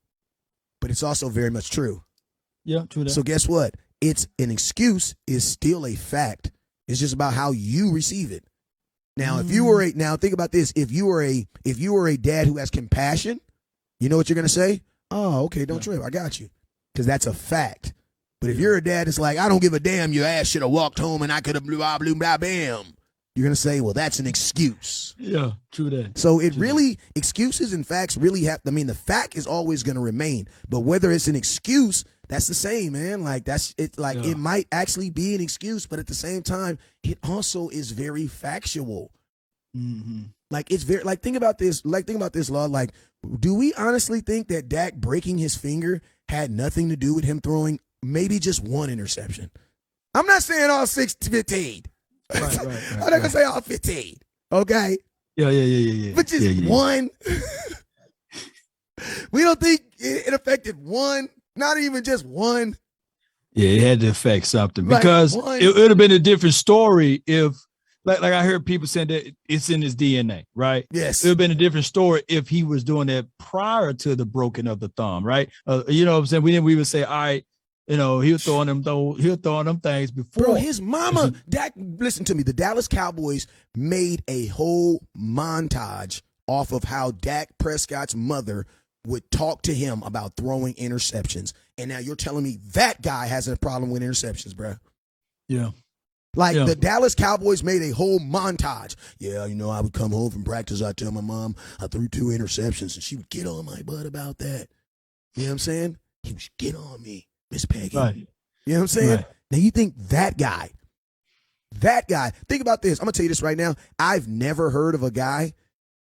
But it's also very much true. Yeah, true that. So guess what? It's an excuse is still a fact. It's just about how you receive it. Now, think about this. If you were a dad who has compassion, you know what you're gonna say? Oh, okay, don't trip. I got you. Because that's a fact. But if you're a dad that's like, I don't give a damn, your ass should have walked home and I could have blah, blah, blah, bam. You're going to say, well, that's an excuse. Yeah, true that. So excuses and facts really the fact is always going to remain. But whether it's an excuse, that's the same, man. Like, it might actually be an excuse, but at the same time, it also is very factual. Mm-hmm. Like, it's very, think about this, Law. Like, do we honestly think that Dak breaking his finger had nothing to do with him throwing maybe just one interception? I'm not saying all 15. Right. I'm not going to say all 15. Okay? Yeah. But just one. We don't think it affected one, not even just one. Yeah, it had to affect something because it would have been a different story if, like I heard people saying that it's in his DNA, right? Yes. It would have been a different story if he was doing that prior to the broken of the thumb, right? You know what I'm saying? We would say, all right, he was throwing them things before. Bro, his mama, Dak, listen to me. The Dallas Cowboys made a whole montage off of how Dak Prescott's mother would talk to him about throwing interceptions. And now you're telling me that guy has a problem with interceptions, bro. Yeah. The Dallas Cowboys made a whole montage. Yeah, I would come home from practice. I'd tell my mom I threw 2 interceptions, and she would get on my butt about that. You know what I'm saying? He would get on me, Miss Peggy. Right. You know what I'm saying? Right. Now you think that guy, think about this. I'm going to tell you this right now. I've never heard of a guy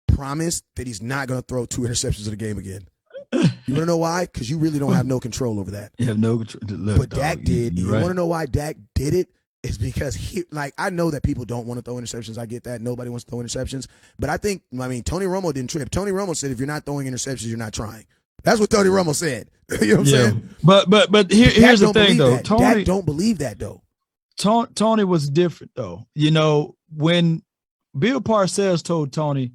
promise that he's not going to throw 2 interceptions in a game again. You want to know why? Because you really don't have no control over that. You have no control. Look, but Dak did. You want to know why Dak did it? It's because I know that people don't want to throw interceptions. I get that. Nobody wants to throw interceptions. But Tony Romo didn't trip. Tony Romo said, if you're not throwing interceptions, you're not trying. That's what Tony Romo said. You know what I'm saying? But here's the thing, though. Dak don't believe that, though. Tony was different, though. When Bill Parcells told Tony,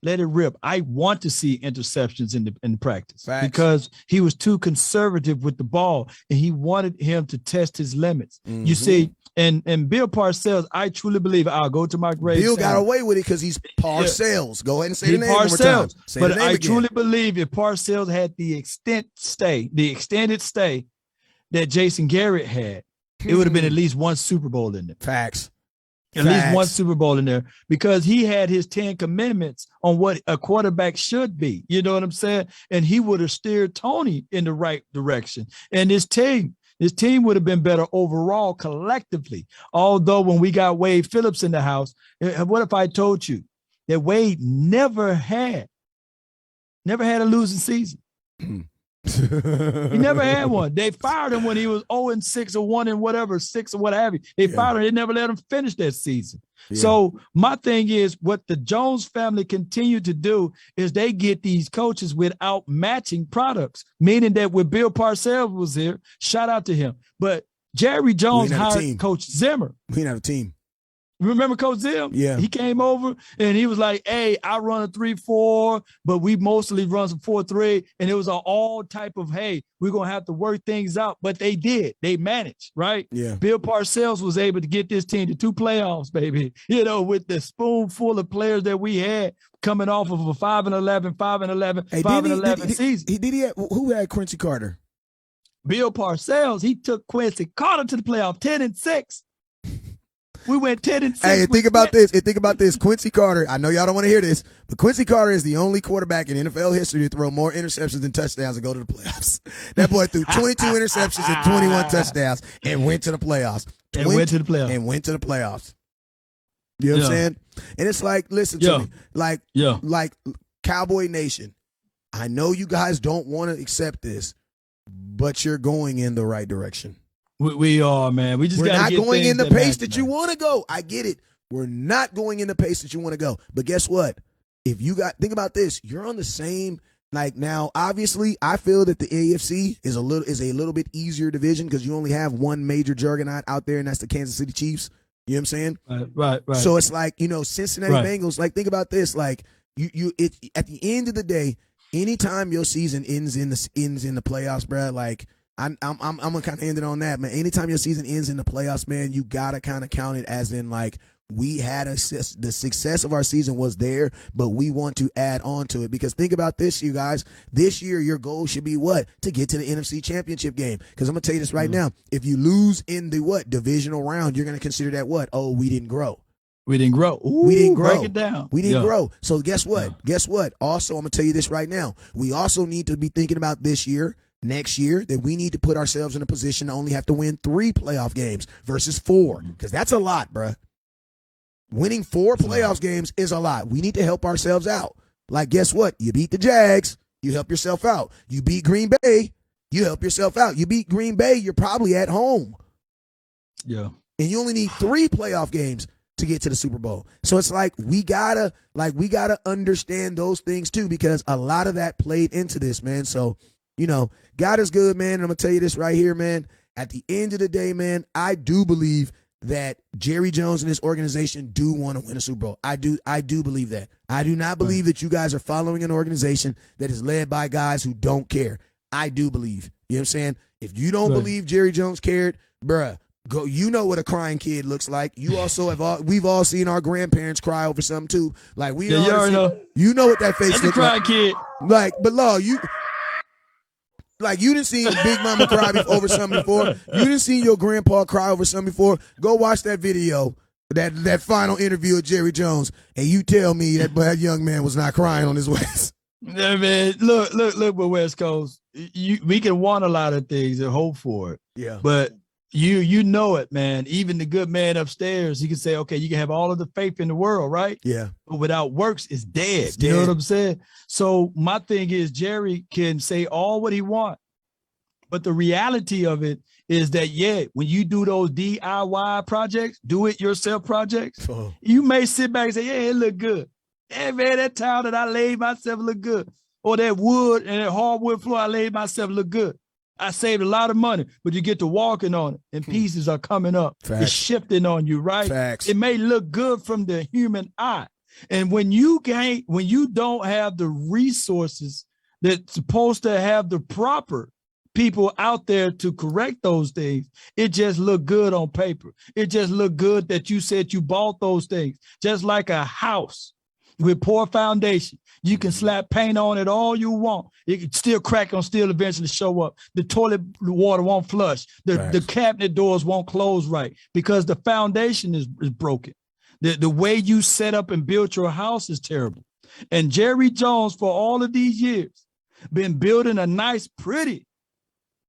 let it rip. I want to see interceptions in the practice. Facts. Because he was too conservative with the ball and he wanted him to test his limits. Mm-hmm. You see, and Bill Parcells, I truly believe, I'll go to my grave. Bill got away with it because he's Parcells. Go ahead and say the name one more time. But I truly believe if Parcells had the extended stay that Jason Garrett had, it would have been at least one Super Bowl in there. Facts. At least one Super Bowl in there because he had his 10 commandments on what a quarterback should be. You know what I'm saying? And he would have steered Tony in the right direction. And his team would have been better overall collectively. Although when we got Wade Phillips in the house, what if I told you that Wade never had a losing season? He never had one. They fired him when he was 0-6 or 1 and whatever, 6 or what have you. They fired him. They never let him finish that season. Yeah. So my thing is what the Jones family continue to do is they get these coaches without matching products, meaning that when Bill Parcells was here, shout out to him. But Jerry Jones hired Coach Zimmer. We didn't have a team. Remember Coach Zim? Yeah. He came over and he was like, hey, I run a 3-4, but we mostly run some 4-3. And it was an all type of, hey, we're going to have to work things out. But they did. They managed, right? Yeah. Bill Parcells was able to get this team to 2 playoffs, baby. You know, with the spoonful of players that we had coming off of a 5-11, 5-11, Hey, 5-11 season. Who had Quincy Carter? Bill Parcells, he took Quincy Carter to the playoff 10-6. We went 10-6. Hey, think about this. Quincy Carter, I know y'all don't want to hear this, but Quincy Carter is the only quarterback in NFL history to throw more interceptions than touchdowns and go to the playoffs. That boy threw 22 interceptions and 21 touchdowns and went to the playoffs. Went to the playoffs. You know what I'm saying? And it's like, listen to me. Like Cowboy Nation, I know you guys don't want to accept this, but you're going in the right direction. We are, man. We're not going in the pace that you want to go. I get it. We're not going in the pace that you want to go. But guess what? Think about this. You're on the same, now, obviously, I feel that the AFC is a little bit easier division because you only have one major juggernaut out there, and that's the Kansas City Chiefs. You know what I'm saying? Right. So it's like, Cincinnati Bengals, think about this. Like, at the end of the day, anytime your season ends in the playoffs, bro, like, I'm gonna kind of end it on that, man. Anytime your season ends in the playoffs, man, you gotta kind of count it as in like we had the success of our season was there, but we want to add on to it because think about this, you guys. This year, your goal should be what? To get to the NFC Championship game. Because I'm gonna tell you this right now: if you lose in the divisional round, you're gonna consider that what? Oh, we didn't grow. We didn't grow. We didn't grow. Break it down. We didn't grow. So guess what? Guess what? Also, I'm gonna tell you this right now. We also need to be thinking about this year. Next year, that we need to put ourselves in a position to only have to win 3 playoff games versus 4, because that's a lot, bruh. Winning 4 playoff games is a lot. We need to help ourselves out. Like, guess what? You beat the Jags, you help yourself out. You beat Green Bay, you help yourself out. You beat Green Bay, you're probably at home. Yeah. And you only need 3 playoff games to get to the Super Bowl. So it's like we gotta understand those things too, because a lot of that played into this, man. So God is good, man. And I'm going to tell you this right here, man. At the end of the day, man, I do believe that Jerry Jones and his organization do want to win a Super Bowl. I do believe that. I do not believe that you guys are following an organization that is led by guys who don't care. I do believe. You know what I'm saying? If you don't believe Jerry Jones cared, bruh, go. You know what a crying kid looks like. You also we've all seen our grandparents cry over something too. Like you know what that face looks like. That's a crying kid. Like, but Law, you didn't see Big Mama cry over something before. You didn't see your grandpa cry over something before. Go watch that video, that final interview of Jerry Jones, and you tell me that young man was not crying on his waist. Yeah, man. Look, with West Coast. We can want a lot of things and hope for it. Yeah. But you know it, man. Even the good man upstairs, he can say, okay, you can have all of the faith in the world, right? Yeah. But without works, it's dead. It's you know dead. what I'm saying? So my thing is Jerry can say all what he wants. But the reality of it is that, when you do those DIY projects, do-it-yourself projects, you may sit back and say, yeah, it look good. Yeah, man, that tile that I laid myself look good. Or that wood and that hardwood floor I laid myself look good. I saved a lot of money, but you get to walking on it, and pieces are coming up. Facts. It's shifting on you, right? Facts. It may look good from the human eye. And when you don't have the resources that's supposed to have the proper people out there to correct those things, it just looked good on paper. It just looked good that you said you bought those things. Just like a house with poor foundation. You can slap paint on it all you want. It can still crack and still eventually show up. The toilet water won't flush. The cabinet doors won't close right because the foundation is broken. The way you set up and built your house is terrible. And Jerry Jones, for all of these years, been building a nice, pretty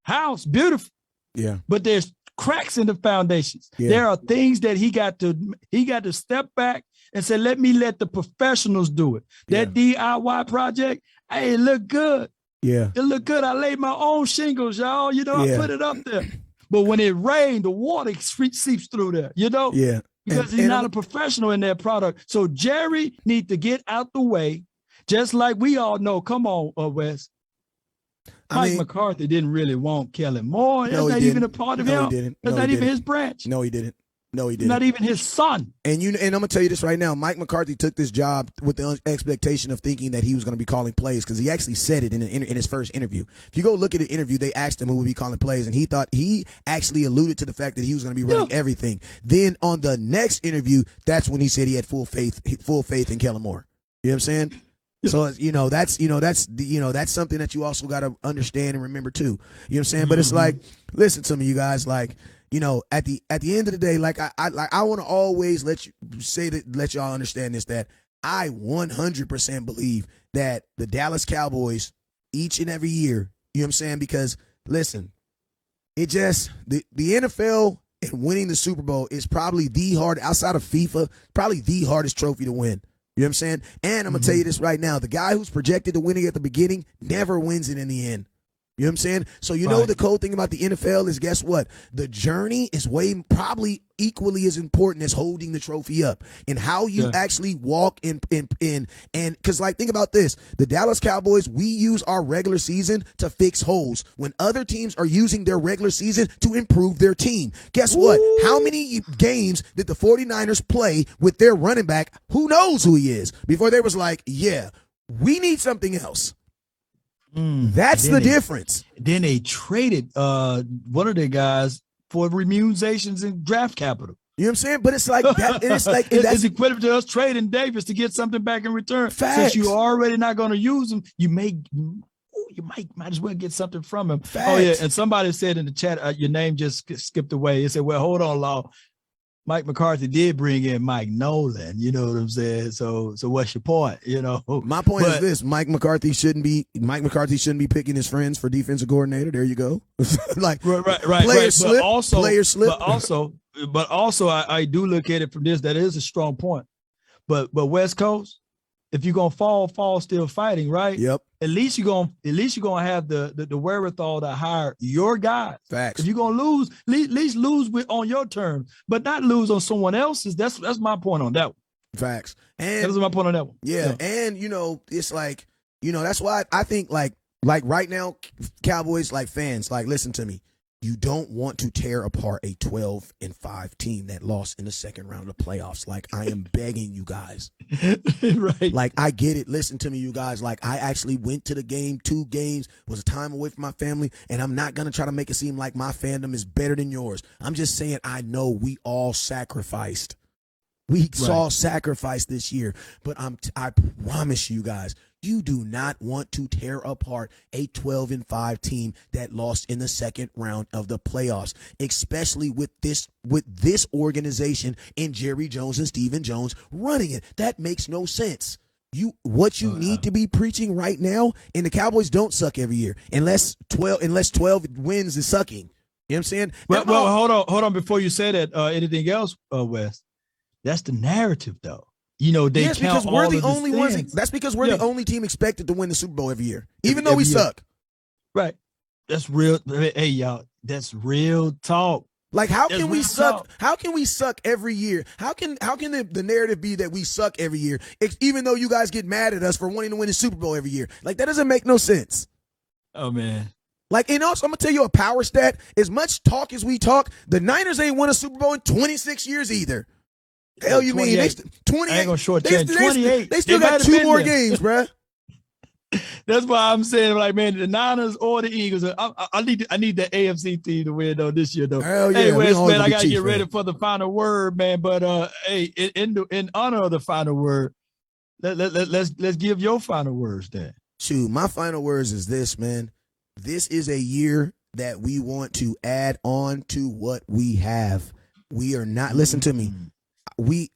house, beautiful. Yeah. But there's cracks in the foundations. Yeah. There are things that he got to step back and say, let the professionals do it. That DIY project, hey, it looked good. Yeah. It looked good. I laid my own shingles, y'all. I put it up there. But when it rained, the water seeps through there, Yeah. Because he's not a professional in that product. So Jerry needs to get out the way, just like we all know. Come on, Wes. Mike McCarthy didn't really want Kellen Moore. That's not even a part of him. He didn't. That's not even his branch. No, he didn't. No, he didn't. Not even his son. And I'm gonna tell you this right now. Mike McCarthy took this job with the expectation of thinking that he was gonna be calling plays, because he actually said it in his first interview. If you go look at the interview, they asked him who would be calling plays, and he actually alluded to the fact that he was gonna be running everything. Then on the next interview, that's when he said he had full faith in Kellen Moore. You know what I'm saying? So that's something that you also got to understand and remember too. You know what I'm saying? But it's like, listen to me, you guys. Like, at the end of the day, like I want to always let y'all understand this, that I 100% believe that the Dallas Cowboys each and every year, you know what I'm saying? Because listen, it just the NFL and winning the Super Bowl is probably the hardest, outside of FIFA, probably the hardest trophy to win. You know what I'm saying? And I'm going to tell you this right now. The guy who's projected to win it at the beginning never wins it in the end. You know what I'm saying? So know the cool thing about the NFL is, guess what? The journey is probably equally as important as holding the trophy up, and how you actually walk in because, like, think about this. The Dallas Cowboys, we use our regular season to fix holes when other teams are using their regular season to improve their team. Guess what? How many games did the 49ers play with their running back, who knows who he is, before they was like, yeah, we need something else? That's the difference. Then they traded one of their guys for remunizations and draft capital. You know what I'm saying? But it's like that. It's equivalent to us trading Davis to get something back in return. Facts. Since you're already not going to use him, you might as well get something from him. Facts. Oh yeah, and somebody said in the chat, your name just skipped away. It said, "Well, hold on, Law. Mike McCarthy did bring in Mike Nolan, you know what I'm saying? So what's your point? My point is this: Mike McCarthy shouldn't be picking his friends for defensive coordinator. There you go. Like right. Player slip. But also, I do look at it from this. That is a strong point. But West Coast, if you're gonna fall still fighting, right? Yep. At least you're gonna have the wherewithal to hire your guys. Facts. If you're gonna lose, at least lose on your terms, but not lose on someone else's. That's my point on that one. Facts. And that's my point on that one. Yeah. And it's like, that's why I think like right now, Cowboys, like, fans, like, listen to me. You don't want to tear apart a 12-5 team that lost in the second round of the playoffs. Like, I am begging you guys. Right. Like, I get it. Listen to me, you guys. Like, I actually went to the game, 2 games, was a time away from my family, and I'm not going to try to make it seem like my fandom is better than yours. I'm just saying, I know we all sacrificed. We saw sacrifice this year, but I promise you guys, you do not want to tear apart a 12-5 team that lost in the second round of the playoffs, especially with this organization and Jerry Jones and Stephen Jones running it. That makes no sense. What you need to be preaching right now, and the Cowboys don't suck every year unless 12 wins is sucking. You know what I'm saying? Well, hold on. Before you say that, anything else, Wes? That's the narrative, though. They count because we're all the of only things. ones. That's because we're the only team expected to win the Super Bowl every year, even though we suck. Right. That's real. Hey, y'all, that's real talk. Like, how can we suck? How can we suck every year? How can the narrative be that we suck every year, even though you guys get mad at us for wanting to win the Super Bowl every year? Like, that doesn't make no sense. Oh, man. Like, and also, I'm going to tell you a power stat. As much talk as we talk, the Niners ain't won a Super Bowl in 26 years either. Hell, you mean 28? I ain't gonna shortchange 28. They still got 2 more games, bruh. That's why I'm saying, like, man, the Niners or the Eagles. I need the AFC team to win though this year though. Hell yeah, hey, Wes, man, I gotta Chiefs, get ready for the final word, man. But hey, in honor of the final word, let's give your final words then. Shoot, my final words is this, man. This is a year that we want to add on to what we have. We are not. Listen to me.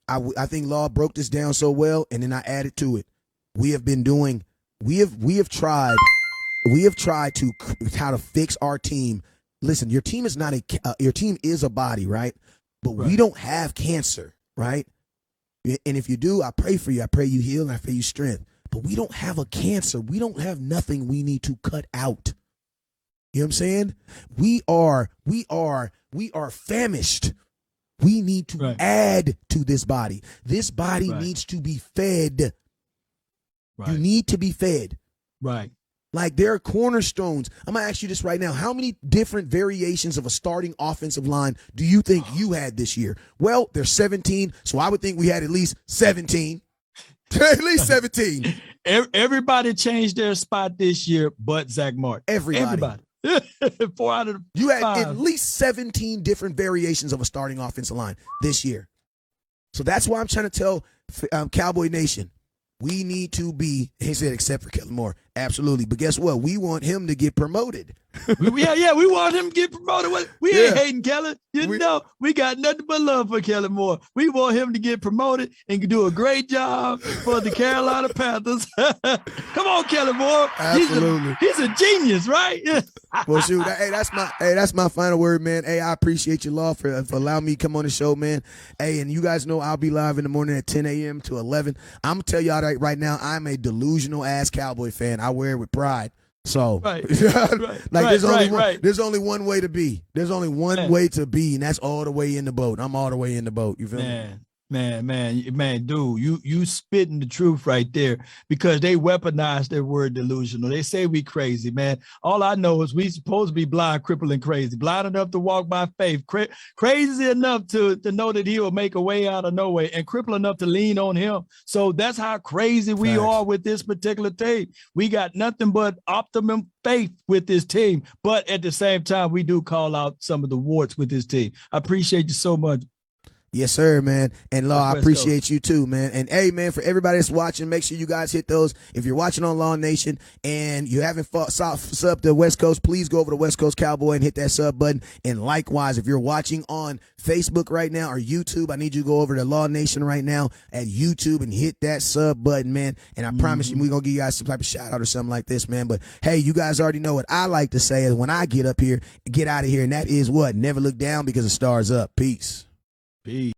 I think Law broke this down so well, and then I added to it. We have tried to how to fix our team. Listen, your team is not your team is a body, right? But we don't have cancer, right? And if you do, I pray for you. I pray you heal, and I pray you strength. But we don't have a cancer. We don't have nothing we need to cut out. You know what I'm saying? We are famished. We need to add to this body. This body needs to be fed. Right. You need to be fed. Right. Like, they're cornerstones. I'm going to ask you this right now. How many different variations of a starting offensive line do you think you had this year? Well, there's 17, so I would think we had at least 17. At least 17. Everybody changed their spot this year but Zach Martin. Everybody. 4 out of You had 5. at least 17 different variations of a starting offensive line this year. So that's why I'm trying to tell Cowboy Nation, we need to be, he said, except for Kellen Moore. Absolutely. But guess what? We want him to get promoted. we want him to get promoted. We ain't hating Kellen. You know, we got nothing but love for Kellen Moore. We want him to get promoted and do a great job for the Carolina Panthers. Come on, Kellen Moore. Absolutely. He's a genius, right? Well, shoot. Hey, that's my final word, man. Hey, I appreciate you, Law, for allowing me to come on the show, man. Hey, and you guys know I'll be live in the morning at 10 a.m. to 11. I'm going to tell y'all right now, I'm a delusional ass Cowboy fan. I wear it with pride. So, there's only one way to be. There's only one way to be, and that's all the way in the boat. I'm all the way in the boat. You feel me? Man, dude, you spitting the truth right there, because they weaponize their word delusional. They say we crazy, man. All I know is we supposed to be blind, crippled, and crazy. Blind enough to walk by faith, crazy enough to know that he will make a way out of no way, and crippled enough to lean on him. So that's how crazy we are with this particular team. We got nothing but optimum faith with this team, but at the same time, we do call out some of the warts with this team. I appreciate you so much. Yes, sir, man. And Law, I appreciate you too, man. And hey, man, for everybody that's watching, make sure you guys hit those. If you're watching on Law Nation and you haven't subbed to West Coast, please go over to West Coast Cowboy and hit that sub button. And likewise, if you're watching on Facebook right now or YouTube, I need you to go over to Law Nation right now at YouTube and hit that sub button, man. And I promise you, we're going to give you guys some type of shout out or something like this, man. But hey, you guys already know what I like to say is when I get up here, get out of here. And that is what? Never look down because the star's up. Peace. Peace.